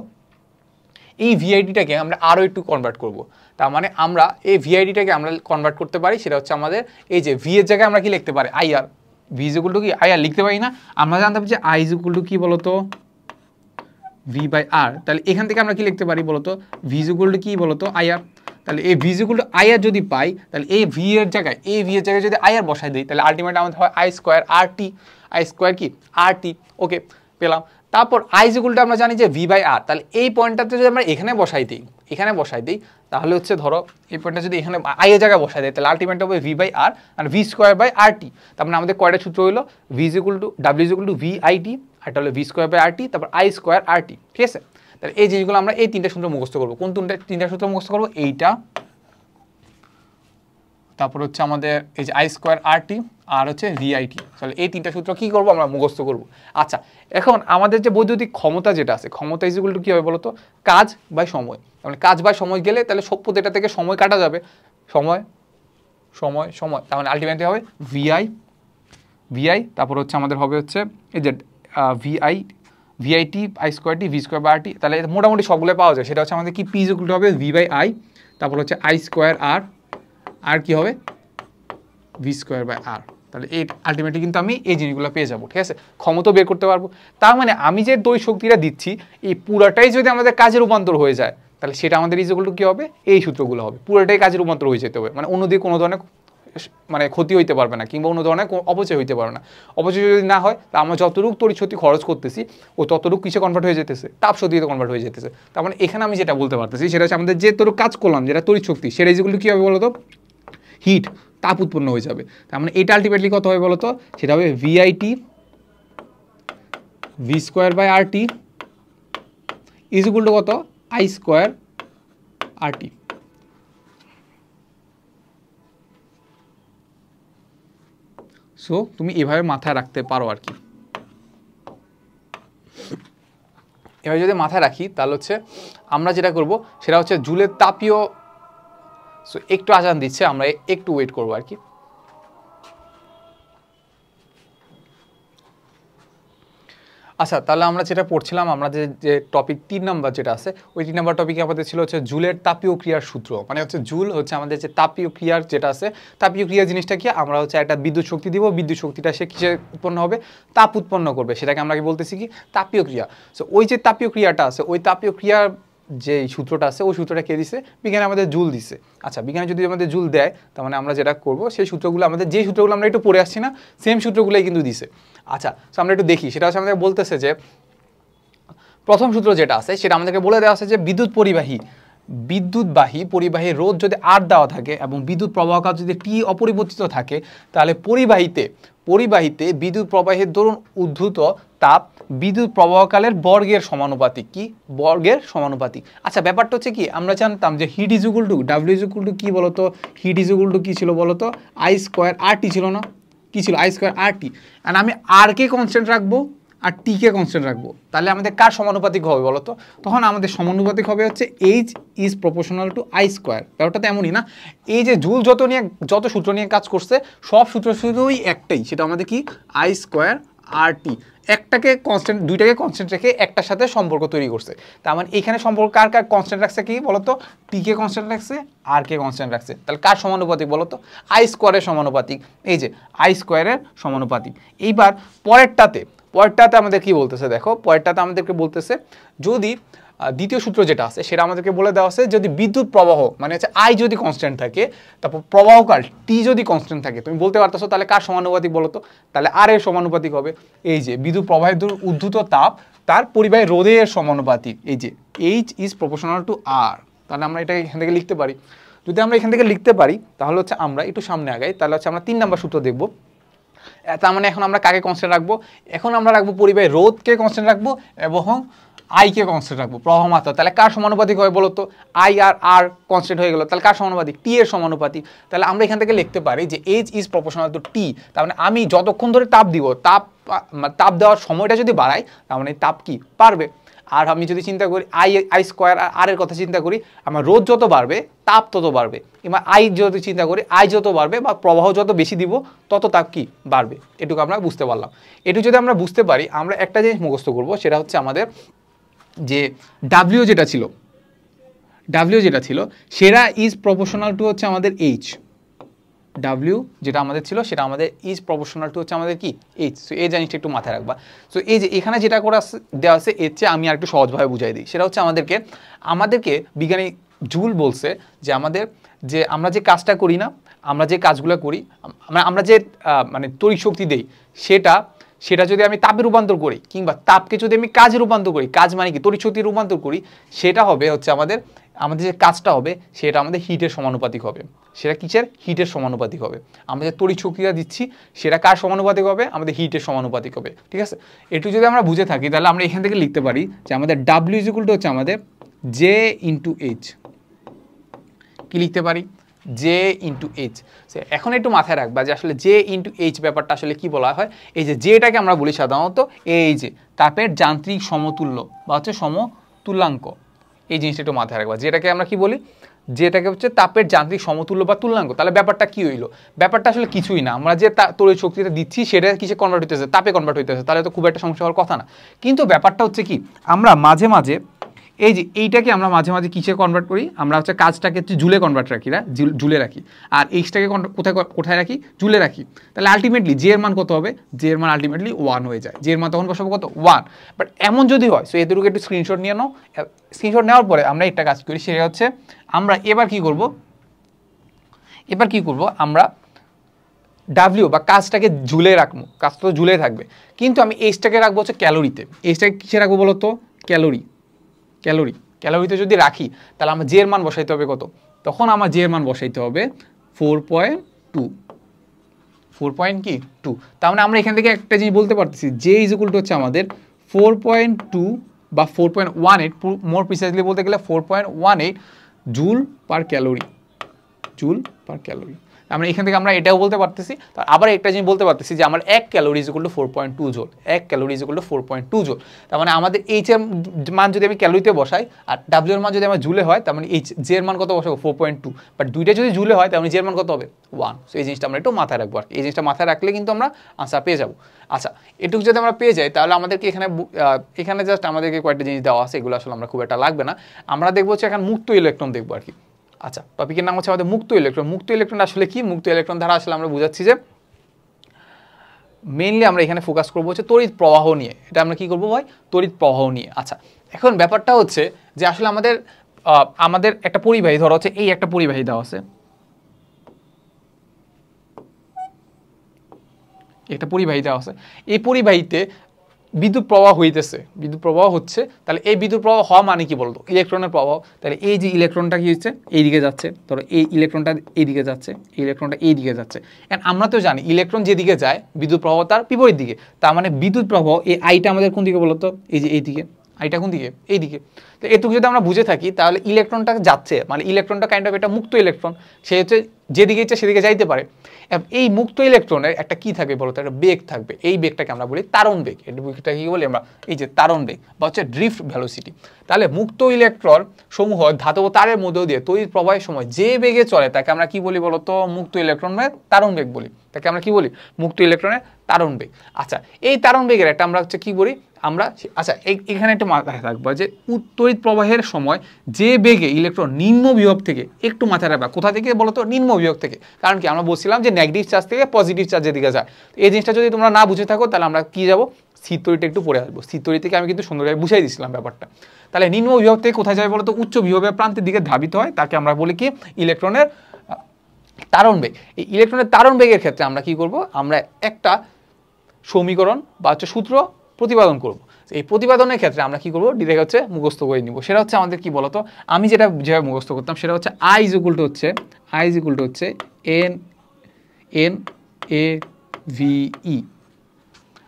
এই ভিআইডিটাকে আমরা আরও একটু কনভার্ট করব। তার মানে আমরা এই ভিআইডিটাকে আমরা কনভার্ট করতে পারি। সেটা হচ্ছে আমাদের এই যে ভি এর জায়গায় আমরা কি লিখতে পারি? IR. V is equal to কি? আইআর লিখতে পারি না? আমরা জানতাম যে আই ইজ ইকুয়াল টু কি বলতো? V/R। তাহলে এখান থেকে আমরা কি লিখতে পারি বলতো? ভি ইজ ইকুয়াল টু কি বলতো? আইআর। তাহলে এই V is equal two IR যদি পাই, তাহলে এই ভি এর জায়গায় যদি আইআর বসাই দিই, তাহলে আলটিমেট আমাদের হয় I square RT। I square কি? RT। ওকে, পেলাম। তারপর I ইজ ইকুয়াল টু আমরা জানি যে V/R। তাহলে এই পয়েন্টটাতে যদি আমরা এখানে বসাই দিই, তাহলে হচ্ছে ধরো এই পয়েন্টটা যদি এখানে I এর জায়গায় বসাই দেয়, তাহলে আলটিমেট হবে V/R আর V স্কোয়ার বাই RT। তার মানে আমাদের কয়টা সূত্র হলো? V is equal to W is equal to VIT, আর এটা হলো V স্কোয়ার বাই RT, তারপর I স্কোয়ার RT। ঠিক আছে? তাহলে এই জিনিসগুলো আমরা এই তিনটা সূত্র মুখস্থ করবো। কোন তিনটা সূত্র মুখস্থ করবো? এইটা, তারপর হচ্ছে আমাদের এই যে আই স্কোয়ার আর টি আর হচ্ছে ভিআইটি। তাহলে এই তিনটা সূত্র কি করব আমরা মুখস্থ করব। আচ্ছা, এখন আমাদের যে বৈদ্যুতিক ক্ষমতা যেটা আছে, ক্ষমতা ইজ ইকুয়াল টু কি হবে বলতো, কাজ বাই সময়। মানে কাজ বাই সময় গেলে তাহলে সব এটা থেকে সময় কাটা যাবে, সময় সময় সময়, তার মানে আলটিমেটলি হবে ভিআই তারপর হচ্ছে আমাদের হবে হচ্ছে এই যে VIT I square T V square by R T. তাহলে মোটামুটি সবগুলো পাওয়া যায়। সেটা হচ্ছে আমাদের কি পি ইজ ইকুয়াল টু হবে ভি বাই আই, তারপর হচ্ছে আই স্কোয়ার আর কি হবে ভি স্কোয়ার বাই আর। তাহলে এই আলটিমেটলি কিন্তু আমি এই জিনিসগুলো পেয়ে যাবো, ঠিক আছে, ক্ষমতা বের করতে পারবো। তার মানে আমি যে তড়িৎ শক্তিটা দিচ্ছি এই পুরাটাই যদি আমাদের কাজে রূপান্তর হয়ে যায় তাহলে সেটা আমাদের ইজ ইকুয়াল টু কী হবে, এই সূত্রগুলো হবে, পুরোটাই কাজে রূপান্তর হয়ে যেতে হবে। মানে অন্যদিকে কোনো ধরনের মানে ক্ষতি হইতে পারবে না, কিংবা অন্য ধরনের অপচয় হইতে পারবে না। অপচয় যদি না হয় তা আমরা যতটুকু তড়িৎ শক্তি খরচ করতেছি ও ততটুকু কিসে কনভার্ট হয়ে যেতেছে, তাপ শক্তিতে কনভার্ট হয়ে যেতেছে। তার মানে এখানে আমি যেটা বলতে পারতেছি সেটা হচ্ছে আমাদের যে তোর কাজ করলাম যেটা তড়িৎ শক্তি, সেটা যেগুলো কী হবে বলতো, হিট, তাপ উৎপন্ন হয়ে যাবে। তার মানে এটা আলটিমেটলি কত হবে বলতো, সেটা হবে VIT V square by R T is equal to কত, I square R T. So তুমি এভাবে মাথায় রাখতে পারো আর কি। এভাবে যদি মাথায় রাখি তাহলে হচ্ছে আমরা যেটা করব সেটা হচ্ছে জুলের তাপীয়। সো একটু আজান দিচ্ছে, আমরা একটু ওয়েট করবো আর কি। আচ্ছা, তাহলে আমরা যেটা পড়ছিলাম, আমরা যে টপিক 3 নাম্বার যেটা আছে ওই 3 নাম্বার টপিকে আমাদের ছিল হচ্ছে জুলের তাপীয় ক্রিয়ার সূত্র। মানে হচ্ছে জুল হচ্ছে আমাদের যে তাপীয় ক্রিয়ার যেটা আছে, তাপীয় ক্রিয়া জিনিসটা কি, আমরা হচ্ছে একটা বিদ্যুৎ শক্তি দিব, বিদ্যুৎ শক্তিটা সে কিসে উৎপন্ন হবে, তাপ উৎপন্ন করবে, সেটাকে আমরা কি বলতেছি কি, তাপীয় ক্রিয়া। সো ওই যে তাপীয় ক্রিয়াটা আছে, ওই তাপীয় ক্রিয়ার যে সূত্রটা আছে ওই সূত্রটা কে দিছে, বিজ্ঞানে আমাদের জুল দিছে। আচ্ছা, বিজ্ঞানে যদি আমাদের জুল দেয় তার মানে আমরা যেটা করব সেই সূত্রগুলো আমাদের, যে সূত্রগুলো আমরা একটু পড়ে আসছি না, সেম সূত্রগুলোই কিন্তু দিছে। আচ্ছা, তো আমরা একটু দেখি, সেটা হচ্ছে আমাদের বলতেছে যে প্রথম সূত্র যেটা আছে সেটা আমাদেরকে বলে দেওয়া আছে যে বিদ্যুৎবাহী পরিবাহীর রোধ যদি আর দেওয়া থাকে এবং বিদ্যুৎ প্রবাহকাল যদি টি অপরিবর্তিত থাকে তাহলে পরিবাহীতে বিদ্যুৎ প্রবাহের দরুন উদ্ভূত তাপ বিদ্যুৎ প্রবাহকালের বর্গের সমানুপাতিক। কি, বর্গের সমানুপাতিক। আচ্ছা, ব্যাপারটা হচ্ছে কি, আমরা জানতাম যে heat is equal to W is equal to কি বলতো, হিট ইজ ইকুয়াল টু কি ছিল বলতো, আই স্কোয়ার আর টি ছিল না, কি ছিল, আই স্কোয়ার আর টি। আর আমি আর কে কনস্ট্যান্ট রাখবো আর টি কে কনস্ট্যান্ট রাখবো, তাহলে আমাদের কার সমানুপাতিক হবে বলতো, তখন আমাদের সমানুপাতিক হবে হচ্ছে H is proportional to I square. ব্যাপারটা তো এমনই না, এই যে জুল যত সূত্র নিয়ে কাজ করছে সব সূত্র শুধুই একটাই, সেটা আমাদের কি, আই স্কোয়ার আর টি। একটাকে কনস্ট্যান্ট, দুইটাকে কনস্ট্যান্ট রেখে একটার সাথে সম্পর্ক তৈরি করছে। তার মানে এখানে সম্পর্ক কার কার কনস্ট্যান্ট রাখছে, কি বলতো, টি কে কনস্ট্যান্ট রাখছে, আর কে কনস্ট্যান্ট রাখছে। তাহলে কার সমানুপাতিক বলতো, আই স্কোয়ারের সমানুপাতিক। এই যে আই স্কোয়ারের সমানুপাতিক। এইবার পরেরটাতে আমাদের কি বলতেছে দেখো, পরেরটাতে আমাদেরকে বলতেছে যদি দ্বিতীয় সূত্র যেটা আছে সেটা আমাদেরকে বলে দেওয়া আছে যদি বিদ্যুৎ প্রবাহ মানে হচ্ছে আই যদি কনস্ট্যান্ট থাকে, তারপর প্রবাহকাল টি যদি কনস্ট্যান্ট থাকে, তুমি বলতে পারতেছো তাহলে কার সমানুপাতিক বলতো, তাহলে আর এর সমানুপাতিক হবে এই যে বিদ্যুৎ প্রবাহের উদ্ভূত তাপ তার পরিবাহী রোধের সমানুপাতিক, এই যে এইচ ইজ প্রপোর্শনাল টু আর। তাহলে আমরা এটা এখান থেকে লিখতে পারি। যদি আমরা এখান থেকে লিখতে পারি তাহলে হচ্ছে আমরা একটু সামনে আগাই, তাহলে হচ্ছে আমরা 3 নাম্বার সূত্র দেখবো। তার মানে এখন আমরা কাকে কনস্ট্যান্ট রাখবো, এখন আমরা রাখবো পরিবাহী রোধকে কনস্ট্যান্ট রাখবো এবং আই কে কনস্ট্যান্ট রাখবো, প্রবাহ মাত্রা। তাহলে কার সমানুপাতিক হয় বলতো, আই আর কনস্ট্যান্ট হয়ে গেল, তাহলে কার সমানুপাতিক, টি এর সমানুপাতিক। তাহলে আমরা এখান থেকে লিখতে পারি যে এইচ ইজ প্রপোর্শনাল টু টি। তার মানে আমি যতক্ষণ ধরে তাপ দিব, তাপ দেওয়ার সময়টা যদি বাড়াই তার মানে তাপ কি পারবে। আর আমি যদি চিন্তা করি আই স্কোয়ার আর এর কথা চিন্তা করি, আমার রোধ যত বাড়বে তাপ তত বাড়বে। এবার আই যদি চিন্তা করি আই যত বাড়বে বা প্রবাহ যত বেশি দিব তত তাপ কি বাড়বে। এটুকু আমরা বুঝতে পারলাম। এটুকু যদি আমরা বুঝতে পারি আমরা একটা জিনিস মুখস্থ করব, সেটা হচ্ছে আমাদের যে ডাব্লিউ যেটা ছিল সেটা ইজ প্রপোর্শনাল টু হচ্ছে আমাদের এইচ। ডাব্লিউ যেটা আমাদের ছিল সেটা আমাদের ইজ প্রপোর্শনাল টু হচ্ছে আমাদের কি এইচ। সো এই জিনিসটা একটু মাথায় রাখবা। সো এই যে এখানে যেটা করে দেওয়া আছে এর চেয়ে আমি আর একটু সহজভাবে বুঝাই দিই। সেটা হচ্ছে আমাদেরকে বিজ্ঞানী জুল বলছে যে আমরা যে কাজটা করি না, আমরা যে কাজগুলো করি, আমরা যে মানে তড়িৎ শক্তি দেই সেটা যদি আমি তাপে রূপান্তর করি কিংবা তাপকে যদি আমি কাজে রূপান্তর করি, কাজ মানে কি তড়িৎ শক্তি রূপান্তর করি, সেটা হবে হচ্ছে আমাদের যে কাজটা হবে সেটা আমাদের হিটের সমানুপাতিক হবে। সেটা কিসের, হিটের সমানুপাতিক হবে। আমরা যে তড়িৎ শক্তিটা দিচ্ছি সেটা কার সমানুপাতিক হবে, আমাদের হিটের সমানুপাতিক হবে। ঠিক আছে, একটু যদি আমরা বুঝে থাকি তাহলে আমরা এখান থেকে লিখতে পারি যে আমাদের ডাব্লিউ ইজ ইকুয়াল টু হচ্ছে আমাদের জে ইন্টু এইচ। কি লিখতে পারি, জে ইন্টু এইচ। এখন একটু মাথায় রাখবা যে আসলে জে ইন্টু এইচ ব্যাপারটা আসলে কি বলা হয়। এই যে যেটাকে আমরা বলি সাধারণত এই যে তাপের যান্ত্রিক সমতুল্য বা হচ্ছে সমতুল্যাঙ্ক, এই জিনিসটা একটু মাথায় রাখবা। যেটাকে আমরা কি বলি, যেটাকে হচ্ছে তাপের যান্ত্রিক সমতুল্য বা তুল্যাঙ্ক। তাহলে ব্যাপারটা কি হইলো, ব্যাপারটা আসলে কিছুই না, আমরা যে তড়িৎ শক্তিটা দিচ্ছি সেটা কিসে কনভার্ট হইতেছে, তাপে কনভার্ট হইতেছে, তাহলে তো খুব একটা সমস্যা হওয়ার কথা না। কিন্তু ব্যাপারটা হচ্ছে কি, আমরা মাঝে মাঝে এই যে এইটাকে আমরা মাঝে মাঝে কিসে কনভার্ট করি, আমরা হচ্ছে কাজটাকে হচ্ছে জুলে কনভার্ট রাখি না, জুলে রাখি, আর এইচটাকে কোথায় কোথায় রাখি, জুলে রাখি। তাহলে আলটিমেটলি জে এর মান কত হবে, জে এর মান আলটিমেটলি 1 হয়ে যায়। জে এর মান তখন বসাবো কত, 1। বাট এমন যদি হয়, সো এদেরকে একটু স্ক্রিনশট নিয়ে নাও। স্ক্রিনশট নেওয়ার পরে আমরা একটা কাজ করি, সেটা হচ্ছে আমরা এবার কি করব, আমরা ডাব্লিউ বা কাজটাকে ঝুলে রাখবো, কাজটা তো ঝুলে থাকবে, কিন্তু আমি এইচটাকে রাখবো হচ্ছে ক্যালোরিতে। এইচটাকে কিসে রাখবো বলো তো, ক্যালোরিতে যদি রাখি, তাহলে আমার জে এর মান বসাইতে হবে কত, তখন আমার জে এর মান বসাইতে হবে 4.2। তার মানে আমরা এখান থেকে একটা জিনিস বলতে পারতেছি, জে ইজ ইকুয়াল টু হচ্ছে আমাদের 4.2 বা 4.18, মোর প্রিসাইজলি বলতে গেলে 4.18 জুল পার ক্যালোরি। আমরা এখান থেকে আমরা এটাও বলতে পারতেছি। আবার একটা জিনিস বলতে পারতেছি যে আমার 1 calorie is equal two 4.2 joule, 1 calorie is equal two 4.2 joule. তার মানে আমাদের এইচ এর মান যদি আমি ক্যালোরিতে বসাই আর ডাব্লিউ এর মান যদি আমার জুলে হয়, তার মানে এইচ জে এর মান কত বসাবো, 4.2। বাট দুইটা যদি জুলে হয়, তার মানে জে এর মান কত হবে, 1। সো এই জিনিসটা আমরা একটু মাথায় রাখবো আর কি। এই জিনিসটা মাথায় রাখলে কিন্তু আমরা আনসার পেয়ে যাবো। আচ্ছা, এটুকু যদি আমরা পেয়ে যাই, তাহলে আমাদেরকে এখানে জাস্ট আমাদেরকে কয়েকটা জিনিস দেওয়া আছে, এগুলো আসলে আমরা খুব একটা লাগবে না। আমরা দেখবো হচ্ছে এখানে মুক্ত ইলেকট্রন দেখবো আর কি। আচ্ছা, টপিকের নাম হচ্ছে আমাদের মুক্ত ইলেকট্রন। মুক্ত ইলেকট্রন আসলে কি, মুক্ত ইলেকট্রন দ্বারা আসলে আমরা বুঝাচ্ছি যে মেইনলি আমরা এখানে ফোকাস করবো হচ্ছে তড়িৎ প্রবাহ নিয়ে। এটা আমরা কি করবো ভাই, তড়িৎ প্রবাহ নিয়ে। আচ্ছা, এখন ব্যাপারটা হচ্ছে যে আসলে আমাদের একটা পরিবাহী, ধরো হচ্ছে এই একটা পরিবাহী দেওয়া আছে, একটা পরিবাহী দেওয়া আছে, এই পরিবাহীতে বিদ্যুৎ প্রবাহ হইতেছে, বিদ্যুৎ প্রবাহ হচ্ছে। তাহলে এই বিদ্যুৎ প্রবাহ হওয়া মানে কি বলতো, ইলেকট্রনের প্রবাহ। তাহলে এই যে ইলেকট্রনটা কি হচ্ছে, এইদিকে যাচ্ছে, ধরো এই ইলেকট্রনটা এইদিকে যাচ্ছে, এই ইলেকট্রনটা এইদিকে যাচ্ছে। এন্ড আমরা তো জানি ইলেকট্রন যেদিকে যায় বিদ্যুৎ প্রবাহ তার বিপরীত দিকে। তার মানে বিদ্যুৎ প্রবাহ এই আইটা আমাদের কোন দিকে বলতো, এই যে এইদিকে, আইটা কোন দিকে, এইদিকে। তো এটুকু যদি আমরা বুঝে থাকি, তাহলে ইলেকট্রনটা যাচ্ছে, মানে ইলেকট্রনটা কাইন্ড অফ এটা মুক্ত ইলেকট্রন, সে হচ্ছে যেদিকে ইচ্ছে সেদিকে যাইতে পারে। এই মুক্ত ইলেকট্রনের একটা কি থাকবে বলতো, একটা বেগ থাকবে। এই বেগটাকে আমরা বলি তারণ বেগ। এই বেগটা কি বলি আমরা, এই যে তারণ বেগ বা হচ্ছে ড্রিফট ভেলোসিটি। তাহলে মুক্ত ইলেকট্রন সমূহ ধাতব তারের মধ্য দিয়ে তড়িৎ প্রবাহের সময় যে বেগে চলে, তাকে আমরা কি বলি বলতো, মুক্ত ইলেকট্রনের তারণ বেগ বলি। তাকে আমরা কি বলি, মুক্ত ইলেকট্রনের তারণ বেগ। আচ্ছা, এই তারণ বেগের একটা আমরা হচ্ছে কি বলি আমরা, আচ্ছা এখানে একটা মাথায় রাখবো যে তড়িৎ প্রবাহের সময় যে বেগে ইলেকট্রন নিম্ন বিভব থেকে, একটু মাথায় রাখবা কোথা থেকে বলতো, নিম্ন বিভব থেকে। কারণ কি, আমরা বলছিলাম যে নেগেটিভ চার্জ থেকে পজিটিভ চার্জের দিকে যায়। এই জিনিসটা যদি তোমরা না বুঝে থাকো, তাহলে আমরা কি যাবো, স্থির তড়িৎটা একটু পড়ে আসবো। স্থির তড়িৎ থেকে আমি কিন্তু সুন্দরভাবে বুঝাই দিয়েছিলাম ব্যাপারটা। তাহলে নিম্ন বিভব থেকে কোথায় যায় বলতো, উচ্চ বিভবের প্রান্তের দিকে ধাবিত হয়, তাকে আমরা বলি কি, ইলেকট্রনের তারণ বেগ। এই ইলেকট্রনের তারণ বেগের ক্ষেত্রে আমরা কি করব, আমরা একটা সমীকরণ বা হচ্ছে সূত্র প্রতিপাদন করব। এই প্রতিপাদনের ক্ষেত্রে আমরা কি করব, ডিরেক্ট হচ্ছে মুখস্থ করে নিব। সেটা হচ্ছে আমাদের কি বলতো, আমি যেটা যেভাবে মুখস্থ করতাম সেটা হচ্ছে আই ইজ ইকুয়াল টু হচ্ছে এন এ ভি ই,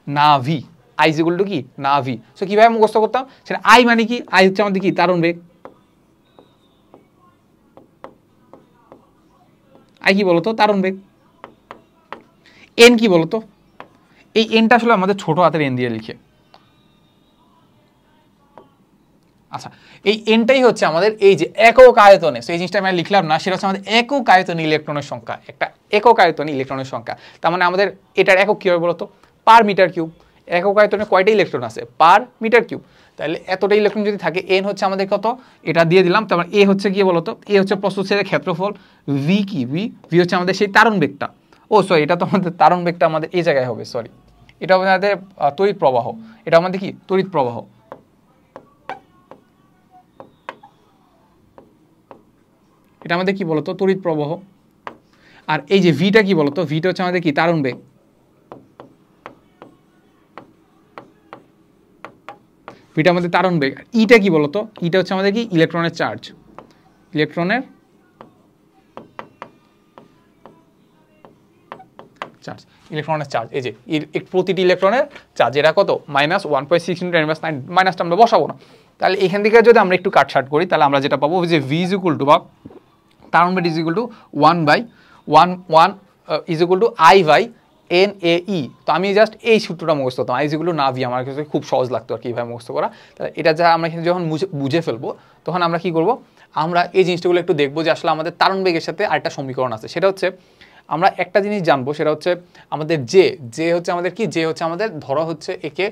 না V. I is equal to কি, না ভি। সো কিভাবে মুখস্থ করতাম, সেটা আই মানে কি, আই হচ্ছে আমাদের কি, তারণ বেগ। আই কি বলতো, তারণ বেগ। এন কি বলতো, এই এনটা আসলে আমাদের ছোট হাতের এন দিয়ে লিখে। আচ্ছা, এই এনটাই হচ্ছে আমাদের এই যে একক আয়তনে, এই জিনিসটা আমি লিখলাম না, সেটা হচ্ছে আমাদের একক আয়তনে ইলেকট্রনের সংখ্যা, একটা একক আয়তনে ইলেকট্রনের সংখ্যা। তার মানে আমাদের এটার একক কি হবে বলতো, পার মিটার কিউব। একক আয়তনে কয়টা ইলেকট্রন আছে, পার মিটার কিউব। তাহলে এতটা ইলেকট্রন যদি থাকে, এন হচ্ছে আমাদের কত, এটা দিয়ে দিলাম। তারপর এ হচ্ছে কি বলতো, এ হচ্ছে প্রস্থচ্ছেদের ক্ষেত্রফল, ভি কি, ভি হচ্ছে আমাদের সেই তারণ বেগটা। ও সরি, এটা তো আমাদের তারণ বেগটা আমাদের এই জায়গায় হবে, সরি, এটা আমাদের তড়িৎ প্রবাহ, এটা আমাদের কি, তড়িৎ প্রবাহ। এটা আমাদের কি বলতো, তড়িৎ প্রবাহ। আর এই যে ভিটা কি বলতো, ভিটা হচ্ছে আমাদের কি, তারণ বেগ। ভিটা আমাদের তারণ বেগ। ইটা কি বলতো, ইটা হচ্ছে আমাদের কি, ইলেকট্রনের চার্জ, ইলেকট্রনের চার্জ, ইলেকট্রনের চার্জ। এই যে প্রতিটি ইলেকট্রনের চার্জ, এটা কত, -1.6 × 10⁻⁹, মাইনাসটা আমরা বসাবো না। তাহলে এখান থেকে যদি আমরা একটু কাটছাট করি, তাহলে আমরা যেটা পাবো যে ভি ইজ ইকুয়াল টু, বা তারণ বেগ is equal to 1/1 is equal to I/NAE। তো আমি জাস্ট এই সূত্রটা মুখস্থ করতাম, I ইজ ইকুয়াল টু না ভি, আমার কাছে খুব সহজ লাগতো আর কি এইভাবে মুখস্থ করা। তাহলে এটা যা আমরা এখানে যখন বুঝে ফেলবো তখন আমরা কি করব, আমরা এই জিনিসটাগুলো একটু দেখবো যে আসলে আমাদের তারণ বেগের সাথে আরেকটা সমীকরণ আছে। সেটা হচ্ছে আমরা একটা জিনিস জানবো, সেটা হচ্ছে আমাদের যে হচ্ছে আমাদের কি, যে হচ্ছে আমাদের ধরা হচ্ছে একে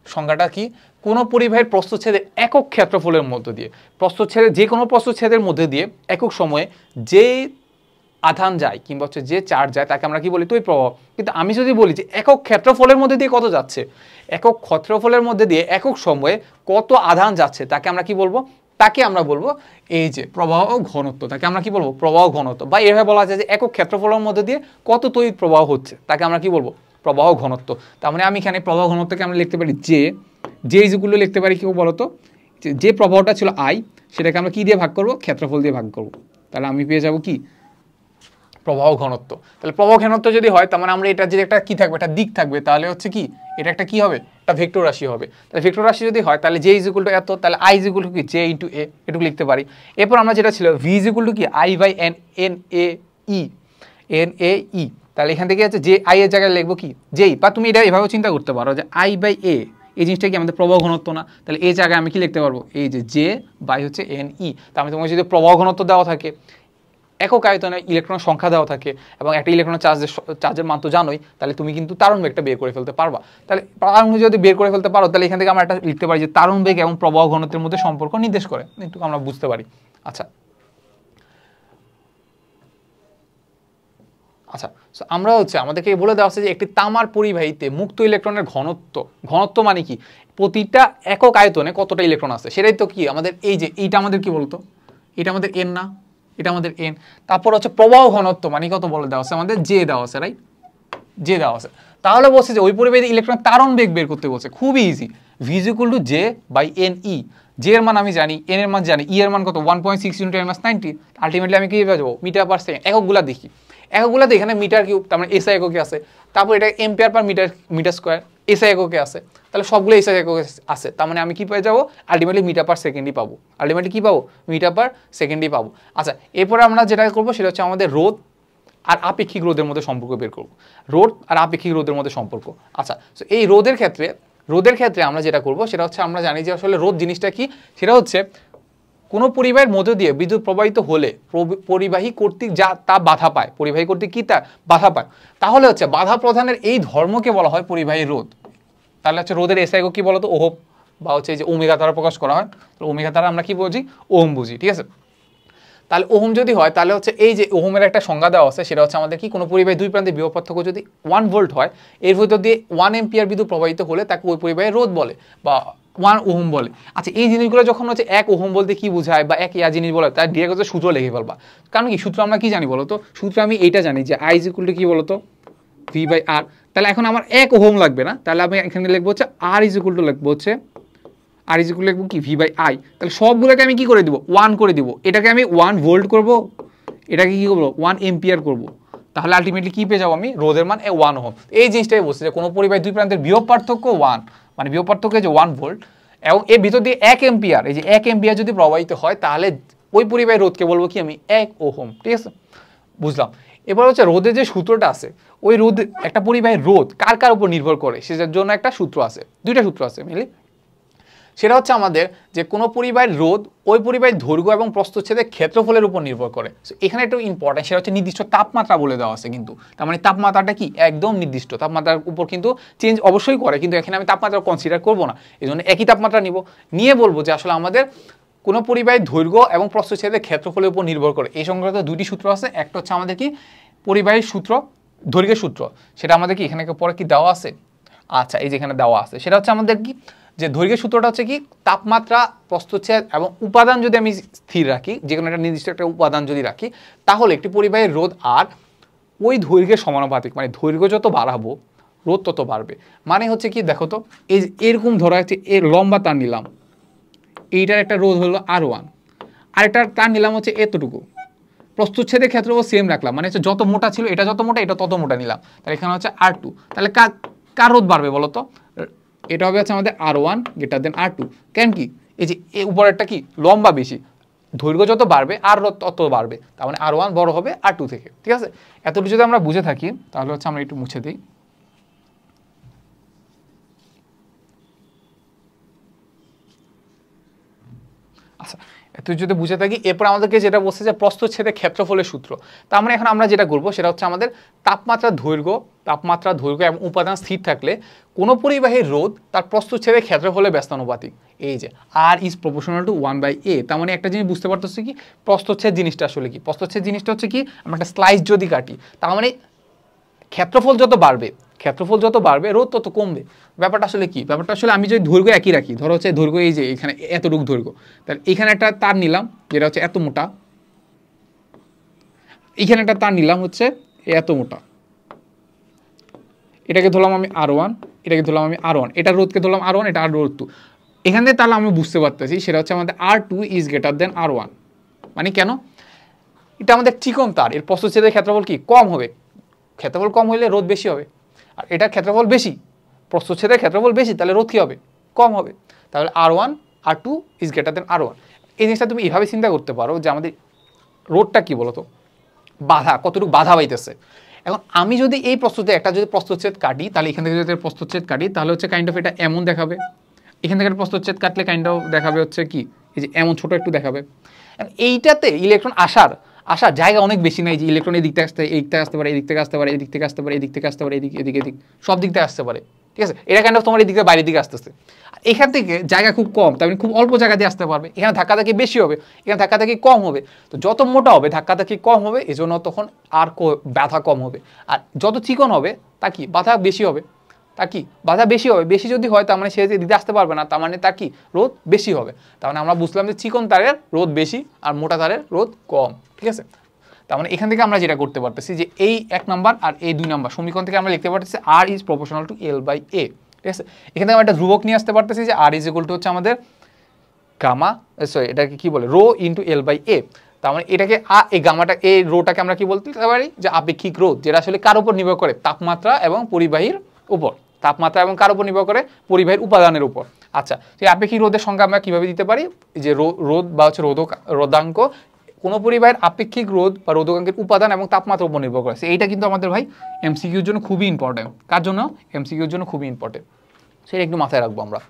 সংজ্ঞাটা কি, কোনো পরিবাহের প্রস্থচ্ছেদের একক ক্ষেত্রফলের মধ্য দিয়ে, প্রস্থচ্ছেদের যে কোনো প্রস্থচ্ছেদের মধ্যে দিয়ে একক সময়ে যে আধান যায় কিংবা হচ্ছে যে চার্জ যায় তাকে আমরা কি বলি, তড়িৎ প্রবাহ। কিন্তু আমি যদি বলি যে একক ক্ষেত্রফলের মধ্যে দিয়ে কত যাচ্ছে, একক ক্ষেত্রফলের মধ্যে দিয়ে একক সময়ে কত আধান যাচ্ছে তাকে আমরা কি বলবো, তাকে আমরা বলবো এই যে প্রবাহ ঘনত্ব। তাকে আমরা কি বলবো, প্রবাহ ঘনত্ব। বা এভাবে বলা যায় যে একক ক্ষেত্রফলের মধ্যে দিয়ে কত তড়িৎ প্রবাহ হচ্ছে তাকে আমরা কি বলবো, প্রবাহ ঘনত্ব। তার মানে আমি এখানে প্রবাহ ঘনত্বকে আমরা লিখতে পারি যে ইজগুলো লিখতে পারি কেউ বলতো, যে প্রবাহটা ছিল I সেটাকে আমরা কি দিয়ে ভাগ করব, ক্ষেত্রফল দিয়ে ভাগ করব। তাহলে আমি পেয়ে যাব কি, প্রবাহ ঘনত্ব। তাহলে প্রবাহ ঘনত্ব যদি হয় তার মানে আমরা এটা যে একটা কি থাকবে, একটা দিক থাকবে, তাহলে হচ্ছে কি এটা একটা কি হবে, একটা ভেক্টর রাশি হবে। তাহলে ভেক্টর রাশি যদি হয় তাহলে যে ইজ ইকুয়াল টু এত, তাহলে I ইজ ইকুয়াল টু কি J ইনটু A, এটুকু লিখতে পারি। এরপর আমরা যেটা ছিল V ইজ ইকুয়াল টু কি I/NAE। তাহলে এখান থেকে আছে যে I এর জায়গায় লিখবো কি যেই, বা তুমি এটা এভাবে চিন্তা করতে পারো যে I/A এই জিনিসটা কি আমাদের প্রবাহ ঘনত্ব না, তাহলে এই জায়গায় আমি কি লিখতে পারবো, এই যে J বাই হচ্ছে NE। তার মানে তোমার যদি প্রবাহ ঘনত্ব দেওয়া থাকে, একক আয়তনে ইলেকট্রনের সংখ্যা দেওয়া থাকে এবং একটা ইলেকট্রনের চার্জের মান তো জানোই, তাহলে তুমি কিন্তু তারণ বেগটা বের করে ফেলতে পারবা। তাহলে তারণ বেগ যদি বের করে ফেলতে পারো তাহলে এখান থেকে আমরা একটা লিখতে পারি যে তারণ বেগ এবং প্রবাহ ঘনত্বের মধ্যে সম্পর্ক নির্দেশ করে, একটু আমরা বুঝতে পারি। আচ্ছা আচ্ছা আমরা হচ্ছে আমাদেরকে বলে দেওয়া আছে যে একটি তামার পরিবাহীতে মুক্ত ইলেকট্রনের ঘনত্ব মানে কি, প্রতিটা একক আয়তনে কতটা ইলেকট্রন আছে, সেটাই তো কি আমাদের এই যে এইটা আমাদের কি বলতো, এটা আমাদের n না, এটা আমাদের n। তারপর হচ্ছে প্রবাহ ঘনত্ব মানে কত বলে দেওয়া আছে, আমাদের J দেওয়া আছে, রাইট, J দেওয়া আছে। তাহলে বলছে যে ওই পরিবাহীতে ইলেকট্রন তারণ বেগ বের করতে বলছে, খুবই easy, V is equal two J/NE। J এর মান আমি জানি, n এর মান জানি, E এর মান কত 1.6 × 10⁻90। আলটিমেটলি আমি কি পেয়ে যাবো, মিটার পার সেকেন্ড। এককগুলা দেখি, এককগুলাতে এখানে মিটার কিউব, তার মানে SI এককে আছে, তারপর এটা ampere per metre square SI এককে আছে, তাহলে সবগুলো SI এককে আছে। তার মানে আমি কি পেয়ে যাবো, আলটিমেটলি মিটার পার সেকেন্ডই পাবো, আলটিমেটলি কি পাবো, মিটার পার সেকেন্ডই পাবো। আচ্ছা এরপরে আমরা যেটা করবো সেটা হচ্ছে আমাদের রোধ আর আপেক্ষিক রোধের মধ্যে সম্পর্ক বের করবো, রোধ আর আপেক্ষিক রোধের মধ্যে সম্পর্ক। আচ্ছা তো এই রোধের ক্ষেত্রে আমরা যেটা করবো সেটা হচ্ছে আমরা জানি যে আসলে রোধ জিনিসটা কি, সেটা হচ্ছে কোনো পরিবাহীর মধ্য দিয়ে বিদ্যুৎ প্রবাহিত হলে পরিবাহী কর্তৃক যা তা বাধা পায়, পরিবাহী কর্তৃক কি তা বাধা পায়, তাহলে হচ্ছে বাধা প্রদানের এই ধর্মকে বলা হয় পরিবাহী রোধ। তাহলে হচ্ছে রোধের SI একক কি বলতো, ওহম, বা হচ্ছে এই যে ওমেগা দ্বারা প্রকাশ করা হয়, তো ওমেগা দ্বারা আমরা কি বুঝি, ওহম বুঝি, ঠিক আছে। তাহলে ওহম যদি হয় তাহলে হচ্ছে এই যে ওহমের একটা সংজ্ঞা দেওয়া আছে, সেটা হচ্ছে আমাদের কি, কোনো পরিবাহী দুই প্রান্তে বিভব পার্থক্য যদি 1 ভোল্ট হয়, এর ভিতর দিয়ে 1 এম্পিয়ার বিদ্যুৎ প্রবাহিত হলে তাকে ওই পরিবাহী রোধ বলে বা 1 ওহম বলে। আচ্ছা এই জিনিসগুলো যখন হচ্ছে 1 ওহম বলতে কি বোঝায় বা এক ইয়া জিনিস বলে, তার ডিরেক্ট হচ্ছে সূত্র লিখে ফেলবা। কারণ কি সূত্র আমরা কি জানি বলতো, সূত্র আমি এইটা জানি যে I ইজ ইকুয়াল টু কি বলতো, V/R। তাহলে এখন আমার 1 ওহম লাগবে না, তাহলে আমি এখানে লিখবো হচ্ছে R ইজ ইকুয়াল টু লিখবো হচ্ছে আর ইজ ইকুয়াল লিখবো কি V/I। তাহলে সবগুলোকে আমি কি করে দিব, 1 করে দিব, এটাকে আমি 1 ভোল্ট করব, এটাকে কি করবো 1 এম্পিয়ার করব। তাহলে আলটিমেটলি কি পেয়ে যাবো আমি, রোধের মান 1 ওহম। এই জিনিসটাই বলছে যে কোনো পরিবাহী দুই প্রান্তের বিভব পার্থক্য 1, মানে বিভব পার্থক্য যে 1 ভোল্ট এবং এর ভিতর দিয়ে 1 এম্পিয়ার, এই যে 1 এম্পিয়ার যদি প্রবাহিত হয় তাহলে ওই পরিবাহী রোধকে বলবো কি আমি 1 ওহম, ঠিক আছে, বুঝলাম। এবার হচ্ছে রোধের যে সূত্রটা আছে, ওই রোধ একটা পরিবাহীর রোধ কার কার উপর নির্ভর করে সেটার জন্য একটা সূত্র আছে, দুইটা সূত্র আছে মেনলি। সেটা হচ্ছে আমাদের যে কোনো পরিবাহীর রোধ ওই পরিবাহীর দৈর্ঘ্য এবং প্রস্থচ্ছেদের ক্ষেত্রফলের উপর নির্ভর করে। এখানে একটু ইম্পর্টেন্ট, সেটা হচ্ছে নির্দিষ্ট তাপমাত্রা বলে দেওয়া আছে কিন্তু, তার মানে তাপমাত্রাটা কি একদম নির্দিষ্ট, তাপমাত্রার উপর কিন্তু চেঞ্জ অবশ্যই করে, কিন্তু এখানে আমি তাপমাত্রা কনসিডার করবো না, এই জন্য একই তাপমাত্রা নিয়ে বলবো যে আসলে আমাদের কোনো পরিবাহীর দৈর্ঘ্য এবং প্রস্থচ্ছেদের ক্ষেত্রফলের উপর নির্ভর করে। এই সংক্রান্ত দুইটি সূত্র আছে, একটা হচ্ছে আমাদের কি পরিবাহীর সূত্র, দৈর্ঘ্যের সূত্র, সেটা আমাদের কি এখানে পরে কি দেওয়া আছে, আচ্ছা এই যেখানে দেওয়া আছে, সেটা হচ্ছে আমাদের কি যে দৈর্ঘ্যের সূত্রটা হচ্ছে কি তাপমাত্রা, প্রস্থচ্ছেদ এবং উপাদান যদি আমি স্থির রাখি, যে কোনো একটা নির্দিষ্ট একটা উপাদান যদি রাখি, তাহলে একটি পরিবাহীর রোধ আর ওই দৈর্ঘ্যের সমানুপাতিক, মানে দৈর্ঘ্য যত বাড়াবো রোধ তত বাড়বে। মানে হচ্ছে কি দেখো তো, এই এরকম ধরা হচ্ছে এর লম্বা তার নিলাম, এইটার একটা রোধ হলো R1, আরেকটা তার নিলাম হচ্ছে এতটুকু, প্রস্থচ্ছেদের ক্ষেত্রেও সেম রাখলাম, মানে হচ্ছে যত মোটা ছিল এটা যত মোটা এটা তত মোটা নিলাম, তাহলে এখানে হচ্ছে R2। তাহলে কার রোধ বাড়বে বলো তো, এটা হবে হচ্ছে আমাদের R1 > R2। কেন কি, এই যে উপরেরটা কি লম্বা বেশি, দৈর্ঘ্য যত বাড়বে আর তত বাড়বে, তার মানে R1 বড় হবে R2 থেকে, ঠিক আছে? এতটুকু যদি আমরা বুঝে থাকি তাহলে হচ্ছে আমরা একটু মুছে দিই। আচ্ছা, এত যদি বুঝে থাকি, এরপর আমাদেরকে যেটা বলছে যে প্রস্থচ্ছেদের ক্ষেত্রফলের সূত্র। তার মানে এখন আমরা যেটা করবো সেটা হচ্ছে আমাদের তাপমাত্রা দৈর্ঘ্য এবং উপাদান স্থির থাকলে কোনো পরিবাহীর রোধ তার প্রস্থচ্ছেদের ক্ষেত্রফলের ব্যস্তানুপাতিক। এই যে R is proportional to 1/a, তার মানে একটা জিনিস বুঝতে পারতেছি কি প্রস্থচ্ছেদ জিনিসটা আসলে কি। প্রস্থচ্ছেদ জিনিসটা হচ্ছে কি, আমরা একটা স্লাইস যদি কাটি, তার মানে ক্ষেত্রফল যত বাড়বে রোধ তত কমবে। ব্যাপারটা আসলে কি, ব্যাপারটা আসলে আমি যদি দৈর্ঘ্য একই রাখি, ধরো হচ্ছে দৈর্ঘ্য এই যে এখানে এতটুকু দৈর্ঘ্য, তাহলে এখানে একটা তার নিলাম যেটা হচ্ছে এত মোটা, এখানে একটা তার নিলাম হচ্ছে এত মোটা, এটাকে ধরলাম আমি R1, এটাকে ধরলাম আমি R1, এটা রোধকে ধরলাম R1, এটা R2। এখান থেকে তাহলে আমি বুঝতে পারতেছি সেটা হচ্ছে আমাদের R2 is greater than R1। মানে কেন, এটা আমাদের চিকন তার, এর প্রস্থচ্ছেদের ক্ষেত্রফল কি কম হবে, ক্ষেত্রফল কম হলে রোধ বেশি হবে, আর এটার ক্ষেত্রফল বেশি, প্রস্থচ্ছেদের ক্ষেত্রফল বেশি, তাহলে রোধ কী হবে, কম হবে। তাহলে R1 R2 is greater than R1। এই জিনিসটা তুমি এভাবে চিন্তা করতে পারো যে আমাদের রোধটা কি বলতো, বাধা, কতটুকু বাধা পাইতেছে। এখন আমি যদি এই যদি প্রস্থচ্ছেদ কাটি, তাহলে এখান থেকে যদি প্রস্থচ্ছেদ কাটি তাহলে হচ্ছে কাইন্ড অফ এটা এমন দেখাবে, এখান থেকে প্রস্থচ্ছেদ কাটলে কাইন্ড অফ দেখাবে হচ্ছে কি এই যে এমন ছোট একটু দেখাবে। এইটাতে ইলেকট্রন আসার জায়গা অনেক বেশি নাই, যে ইলেকট্রন এই দিক থেকে আসতে পারে, এই দিক থেকে আসতে পারে, এই দিক থেকে আসতে পারে, এই দিক থেকে আসতে পারে, এদিক সব দিক থেকে আসতে পারে, ঠিক আছে? এটা কাইন্ড অফ তোমার এই দিক থেকে বাইরের দিকে আসতেছে। এখান থেকে জায়গা খুব কম, তার মানে খুব অল্প জায়গা দিয়ে আসতে পারবে। এখানে ধাক্কাধাক্কি বেশি হবে, এখানে ধাক্কাধাক্কি কম হবে। তো যত মোটা হবে ধাক্কাধাক্কি কম হবে, এজন্য তখন আর ব্যথা কম হবে। আর যত চিকন হবে তা কি বাধা বেশি হবে, তা কি বাধা বেশি হবে। বেশি যদি হয় তার মানে সে দিতে আসতে পারবে না, তার মানে তা কি রোধ বেশি হবে। তার মানে আমরা বুঝলাম যে চিকন তারের রোধ বেশি আর মোটা তারের রোধ কম, ঠিক আছে? তার মানে এখান থেকে আমরা যেটা করতে পারতেছি যে এই 1 নাম্বার আর এই 2 নাম্বার সমীকরণ থেকে আমরা লিখতে পারতেছি R is proportional to L/A, ঠিক আছে? এখান থেকে আমরা একটা ধ্রুবক নিয়ে আসতে পারতেছি যে R ইজ ইকুয়াল টু হচ্ছে আমাদের গামা, সরি এটাকে কি বলে, রো ইন্টু L/A। তার মানে এটাকে এই গামাটা, এই রোটাকে আমরা কি বলতে পারি যে আপেক্ষিক রোধ, যেটা আসলে কার উপর নির্ভর করে, তাপমাত্রা এবং পরিবাহীর উপর। তাপমাত্রা এবং কার উপর নির্ভর করে, পরিবাহীর উপাদানের উপর। আচ্ছা, সেই আপেক্ষিক রোধের সংখ্যা আমরা কিভাবে দিতে পারি, যে রোধ বা হচ্ছে রোধাঙ্ক কোনো পরিবাহের আপেক্ষিক রোধ বা রোধকাঙ্কের উপাদান এবং তাপমাত্রার উপর নির্ভর করে। এইটা কিন্তু আমাদের ভাই এমসিকিউর জন্য খুবই ইম্পর্টেন্ট। কার জন্য, এমসিকিউর জন্য খুবই ইম্পর্টেন্ট, সেটা একটু মাথায় রাখবো আমরা।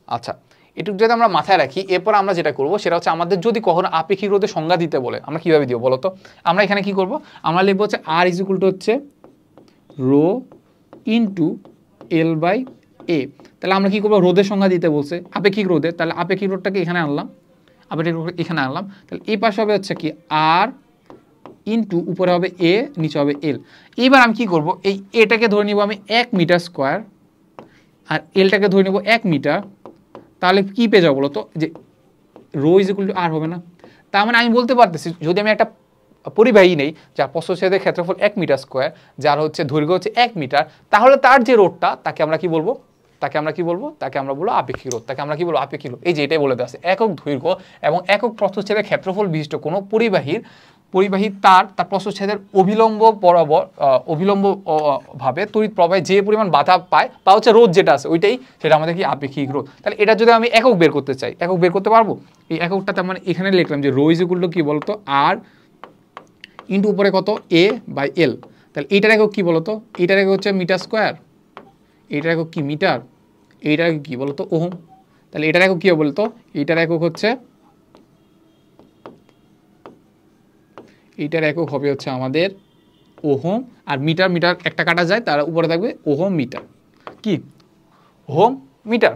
আচ্ছা, এটুকু যদি আমরা মাথায় রাখি, এরপর আমরা যেটা করবো সেটা হচ্ছে আমাদের যদি কখনো আপেক্ষিক রোধের সংজ্ঞা দিতে বলে, আমরা কীভাবে দিব বলো তো? আমরা এখানে কি করব, আমরা লিখবো হচ্ছে R ইজ ইকুয়াল টু হচ্ছে রো ইন্টু L/A। তাহলে আমরা কি করবো, রোধের সংজ্ঞা দিতে বলছে আপেক্ষিক রোধের, তাহলে আপেক্ষিক রোধটাকে এখানে আনলাম, এখানে আনলাম। তাহলে এই পাশে হবে হচ্ছে কি R ইন্টু উপরে হবে A, নিচে হবে L। এইবার আমি কি করব, এই এটাকে ধরে নিব আমি 1 মিটার স্কোয়ার আর এলটাকে ধরে নেব 1 মিটার। তাহলে কি পেয়ে যাবো বলতো, যে rho is equal to R হবে না? তার মানে আমি বলতে পারতেছি যদি আমি একটা পরিবাহী নেই যার প্রস্থচ্ছেদের ক্ষেত্রফল 1 মিটার স্কোয়ার, যার হচ্ছে দৈর্ঘ্য হচ্ছে 1 মিটার, তাহলে তার যে রোধটা তাকে আমরা কি বলবো, তাকে আমরা বলবো আপেক্ষিক রোধ। তাকে আমরা কি বলবো, আপেক্ষিক রোধ। এই যে এটাই বলে দেওয়া আছে, একক দৈর্ঘ্য এবং একক প্রস্থচ্ছেদের ক্ষেত্রফল বিশিষ্ট কোনো পরিবাহীর তার প্রস্থচ্ছেদের অভিলম্ব ভাবে তড়িৎ প্রবাহে যে পরিমাণ বাধা পায় বা হচ্ছে রোধ যেটা আছে ওইটাই, সেটা আমাদের কি আপেক্ষিক রোধ। তাহলে এটা যদি আমি একক বের করতে চাই, একক বের করতে পারবো। এই এককটা তার মানে এখানে লিখলাম যে রো ইজ ইকুয়াল টু কি বলতো R ইন্টু উপরে কত A/L। তাহলে এইটার একক কি বলতো, এইটার একক হচ্ছে মিটার স্কোয়ার, এইটার একক কি মিটার, এইটার একক কি বলতো ওহম। তাহলে এটার একক কি হবে বলতো, এইটার একক হচ্ছে, এইটার একক হবে হচ্ছে আমাদের ওহম। আর মিটার একটা কাটা যায়, তার উপরে থাকবে ওহম মিটার, কি ওহম মিটার।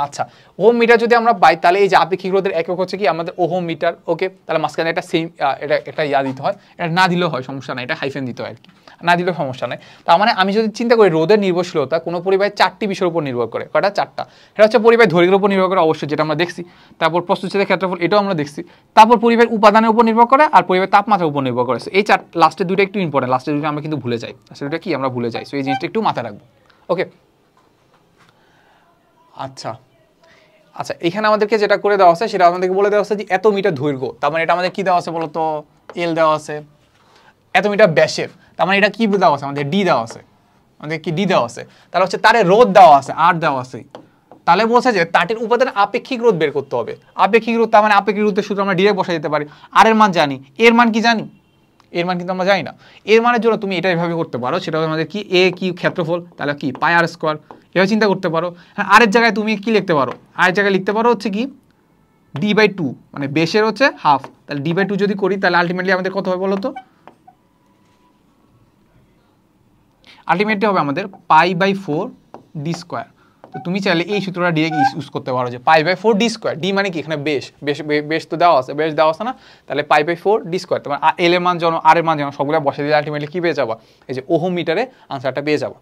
আচ্ছা, ওহম মিটার যদি আমরা পাই তাহলে এই যে আপেক্ষিক রোধের একক হচ্ছে কি আমাদের ওহম মিটার। ওকে, তাহলে মাঝখানে একটা সেম এটা একটা দিতে হয়, এটা না দিলেও হয় সমস্যা নাই, এটা হাইফেন দিতে হয় আর কি, না দিলেও সমস্যা নাই। তার মানে আমি যদি চিন্তা করি রোধের নির্ভরশীলতা কোনো পরিবাহের 4টি বিষয়ের উপর নির্ভর করে, কয়টা, 4টা। এটা হচ্ছে পরিবাহের দৈর্ঘ্যের উপর নির্ভর করে অবশ্যই, যেটা আমরা দেখছি। তারপর প্রস্থচ্ছেদের ক্ষেত্রফল, এটাও আমরা দেখছি। তারপর পরিবাহের উপাদানের উপর নির্ভর করে আর পরিবাহের তাপমাত্রার উপর নির্ভর করে। এই লাস্টের দুটো একটু ইম্পর্টেন্ট, লাস্টের দুটো আমরা কিন্তু ভুলে যাই, লাস্টের দুটো কি আমরা ভুলে যাই। সো এই জিনিসটা একটু মাথায় রাখবো। ওকে, আচ্ছা, এখানে আমাদেরকে যেটা করে দেওয়া আছে সেটা আমাদেরকে বলে দেওয়া আছে যে এত মিটার দৈর্ঘ্য, তার মানে এটা আমাদের কি দেওয়া আছে বলতো, এল দেওয়া আছে। এত মিটার ব্যাসের, তার মানে এটা কি দেওয়া আছে আমাদের, ডি দেওয়া আছে, আমাদের কি ডি দেওয়া আছে। তাহলে হচ্ছে তারে রোধ দেওয়া আছে, আর দেওয়া আছে, তাহলে বলছে যে তারটির উপাদানের আপেক্ষিক রোধ বের করতে হবে। আপেক্ষিক রোধ তার মানে আপেক্ষিক রোধের সূত্র আমরা ডিরেক্ট বসাই দিতে পারি। আর এর মান জানি, এর মান কি জানি? এর মান কিন্তু আমরা জানি না। এর মানের জন্য তুমি এটা এভাবে করতে পারো, সেটা আমাদের কি এ কি ক্ষেত্রফল, তাহলে কি পাই আর স্কোয়ার, এভাবে চিন্তা করতে পারো। হ্যাঁ, আরের জায়গায় তুমি কি লিখতে পারো, আরের জায়গায় লিখতে পারো হচ্ছে কি d/2, মানে বেশের হচ্ছে হাফ, তাহলে d/2 যদি করি তাহলে আলটিমেটলি আমাদের কত হবে বলো তো? আলটিমেটলি হবে আমাদের π/4 d স্কোয়ার। তো তুমি চাইলে এই সূত্রটা ডিরেক্ট ইউজ করতে পারো যে π/4 d স্কোয়ার, ডি মানে কি এখানে বেশ তো দেওয়া আছে, বেশ দেওয়া আছে না, তাহলে π/4 d স্কোয়ার। তোমার এল এর মান জানো, আর এর মান জানো, সবগুলো বসে দিলে আলটিমেটলি কি পেয়ে যাবা? এই যে ওহম মিটারে আনসারটা পেয়ে যাবা।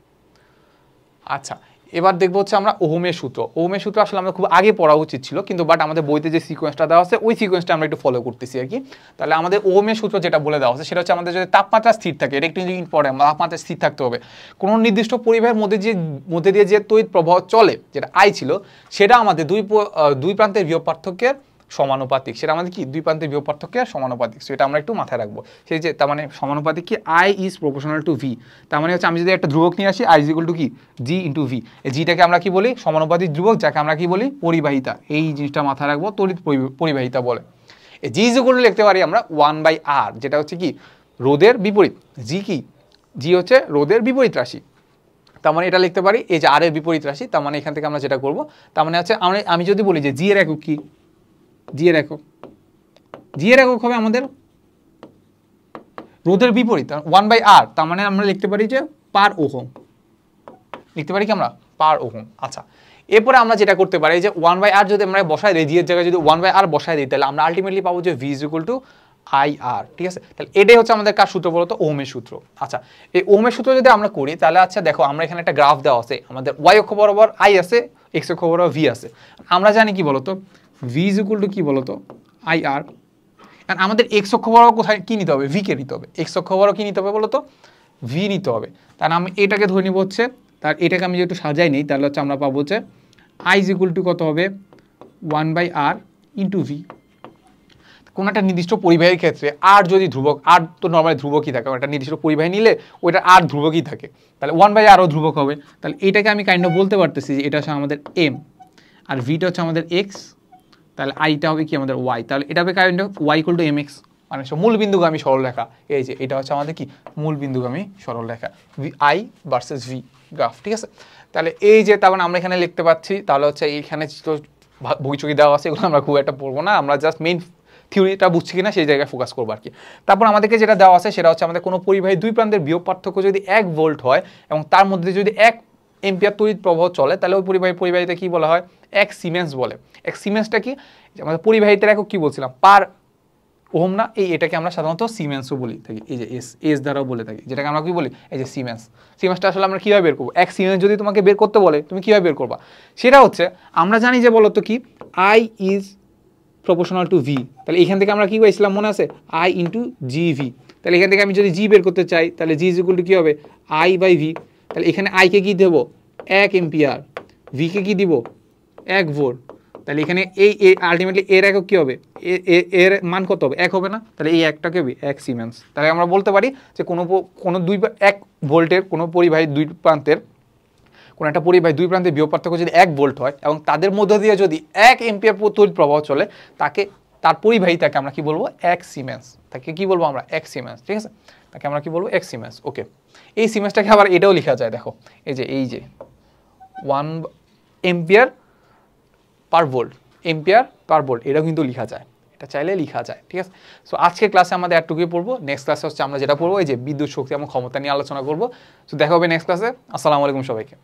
আচ্ছা, এবার দেখবো হচ্ছে আমরা ওহমের সূত্র। ওহমের সূত্র আসলে আমরা খুব আগে পড়া উচিত ছিল, কিন্তু বাট আমাদের বইতে যে সিকোয়েন্সটা দেওয়া আছে ওই সিকোয়েন্সটা আমরা একটু ফলো করতেছি আর কি। তাহলে আমাদের ওহমের সূত্র যেটা বলে দেওয়া আছে সেটা হচ্ছে আমাদের যদি তাপমাত্রা স্থির থাকে, এটা একটু ইম্পর্টেন্ট, তাপমাত্রা স্থির থাকতে হবে। কোনো নির্দিষ্ট পরিবাহের মধ্যে দিয়ে যে তড়িৎ প্রবাহ চলে, যেটা আই ছিল, সেটা আমাদের দুই প্রান্তের বিভব পার্থক্যের সমানুপাতিক। সেটা আমাদের কি দুই প্রান্তের বিভব পার্থক্যের সমানুপাতিক, সেটা আমরা একটু মাথায় রাখবো। সেই যে তার মানে সমানুপাতিক কি I is proportional to V. তার মানে হচ্ছে আমি যদি একটা ধ্রুবক নিয়ে আসি আই ইজ ইকুয়াল টু কি জি ইন্টু ভি, এই জিটাকে আমরা কি বলি? সমানুপাতিক ধ্রুবক, যাকে আমরা কি বলি? পরিবাহিতা। এই জিনিসটা মাথায় রাখবো, তড়িৎ পরিবাহিতা বলে। এই জি ইজ ইকুয়াল টু লিখতে পারি আমরা 1/r, যেটা হচ্ছে কি রোধের বিপরীত। জি কি? জি হচ্ছে রোধের বিপরীত রাশি। তার মানে এটা লিখতে পারি এই যে আর এর বিপরীত রাশি। তার মানে এখান থেকে আমরা যেটা করবো, তার মানে হচ্ছে আমি যদি বলি যে জি এর একক কি, জি এর একক হবে আমাদের রোধের বিপরীত 1/r, তার মানে আমরা লিখতে পারি যে পার ওহম, লিখতে পারি কি আমরা পার ওহম। আচ্ছা, এরপরে আমরা যেটা করতে পারি যে 1/r যদি আমরা বসাই দিই, জি এর জায়গায় যদি 1/r বসাই দিই, তাহলে আমরা আলটিমেটলি পাবো যে v is equal two IR। ঠিক আছে, তাহলে এটাই হচ্ছে আমাদের কার সূত্র বলতো? ওহমের সূত্র। আচ্ছা, এই ওহমের সূত্র যদি আমরা করি তাহলে আচ্ছা দেখো, আমরা এখানে একটা গ্রাফ দেওয়া আছে, আমাদের y অক্ষ বরাবর I আছে, x অক্ষ বরাবর v আছে। আমরা জানি কি বলতো, v ইজ ইকুয়াল টু কি বলতো? IR। কারণ আমাদের এক্স অক্ষ বরাবর কোথায় কি নিতে হবে? ভি কে নিতে হবে। এক্স অক্ষ বরাবর কি নিতে হবে বলতো? ভি নিতে হবে। তাহলে আমি এটাকে ধরে নিব হচ্ছে, তার এটাকে আমি যদি একটু সাজাই নিই তাহলে হচ্ছে আমরা পাবো হচ্ছে আই ইজ ইকুয়াল টু কত হবে? 1/r into V. কোনো একটা নির্দিষ্ট পরিবাহীর ক্ষেত্রে আর যদি ধ্রুবক, আর তো নর্মালি ধ্রুবকই থাকে, একটা নির্দিষ্ট পরিবাহী নিলে ওইটা আর ধ্রুবকই থাকে, তাহলে 1/rও ধ্রুবক হবে। তাহলে এটাকে আমি কাইন্ড অফ বলতে পারতেছি যে এটা হচ্ছে আমাদের এম, আর ভিটা হচ্ছে আমাদের এক্স, তাহলে আইটা হবে কি আমাদের ওয়াই। তাহলে এটা হবে kind of Y equal to M X, মানে মূল বিন্দুগামী সরলরেখা। এই যে এটা হচ্ছে আমাদের কি মূল বিন্দুগামী সরলরেখা, আই ভার্সেস ভি গ্রাফ। ঠিক আছে, তাহলে এই যে তার মানে আমরা এখানে লিখতে পাচ্ছি, তাহলে হচ্ছে এইখানে তো বইচকি দেওয়া আছে, এগুলো আমরা খুব একটা পড়বো না, আমরা জাস্ট মেইন থিওরিটা বুঝছি কিনা সেই জায়গায় ফোকাস করবো আর কি। তারপর আমাদেরকে যেটা দেওয়া আছে সেটা হচ্ছে আমাদের কোনো পরিবাহী দুই প্রান্তের বিভব পার্থক্য যদি 1 ভোল্ট হয় এবং তার মধ্যে যদি 1 এম্পিয়ার তড়িৎ প্রবাহ চলে, তাহলে ওই পরিবাহীতে কি বলা হয়? 1 সিমেন্স বলে। 1 সিমেন্সটা কি? আমাদের পরিবাহীতে একক কি বলছিলাম? পার ওহম না? এটাকে আমরা সাধারণত সিমেন্সও বলি থাকি, এই যে এস দ্বারাও বলে থাকি, যেটাকে আমরা কি বলি? এই যে সিমেন্স। সিমেন্সটা আসলে আমরা কীভাবে বের করবো? 1 সিমেন্স যদি তোমাকে বের করতে বলে তুমি কীভাবে বের করবা? সেটা হচ্ছে আমরা জানি যে বলতো কি I is proportional to V. তাহলে এখান থেকে আমরা কি পাইছিলাম মনে আছে? I into G V. তাহলে এখান থেকে আমি যদি জি বের করতে চাই তাহলে জি ইজ ইকুয়াল টু কী হবে? I by V. তাহলে এখানে আইকে কি দেবো? 1 এম্পিয়ার, ভিকে কি দিব? 1 ভোল্ট। তাহলে এখানে এই আলটিমেটলি এর একক কী হবে? এর মান কত হবে? 1 হবে না? তাহলে এই একটাকে হবে 1 সিমেন্স। তাহলে আমরা বলতে পারি যে কোনো 1 ভোল্টের কোনো পরিবাহী দুই প্রান্তের কোনো একটা পরিবাহী দুই প্রান্তের বিভব পার্থক্য যদি 1 ভোল্ট হয় এবং তাদের মধ্য দিয়ে যদি 1 এম্পিয়ার তড়িৎ প্রবাহ চলে, তার পরিবাহিতাকে আমরা কি বলবো? 1 সিমেন্স। তাকে কি বলবো আমরা? 1 সিমেন্স। ঠিক আছে, তাকে আমরা কি বলবো? 1 সিমেন্স। ওকে, এই সিমেন্সটাকে আবার এটাও লেখা যায়, দেখো এই যে 1 এম্পিয়ার পার ভোল্ট, এম্পিয়ার পার ভোল্ট, এটাও কিন্তু লেখা যায়, এটা চাইলে লেখা যায়। ঠিক আছে, সো আজকের ক্লাসে আমাদের এতটুকুই পড়বো। নেক্সট ক্লাসে হচ্ছে আমরা যেটা পড়বো এই যে বিদ্যুৎ শক্তি এবং ক্ষমতা নিয়ে আলোচনা করবো। তো দেখা হবে নেক্সট ক্লাসে। আসসালামু আলাইকুম সবাইকে।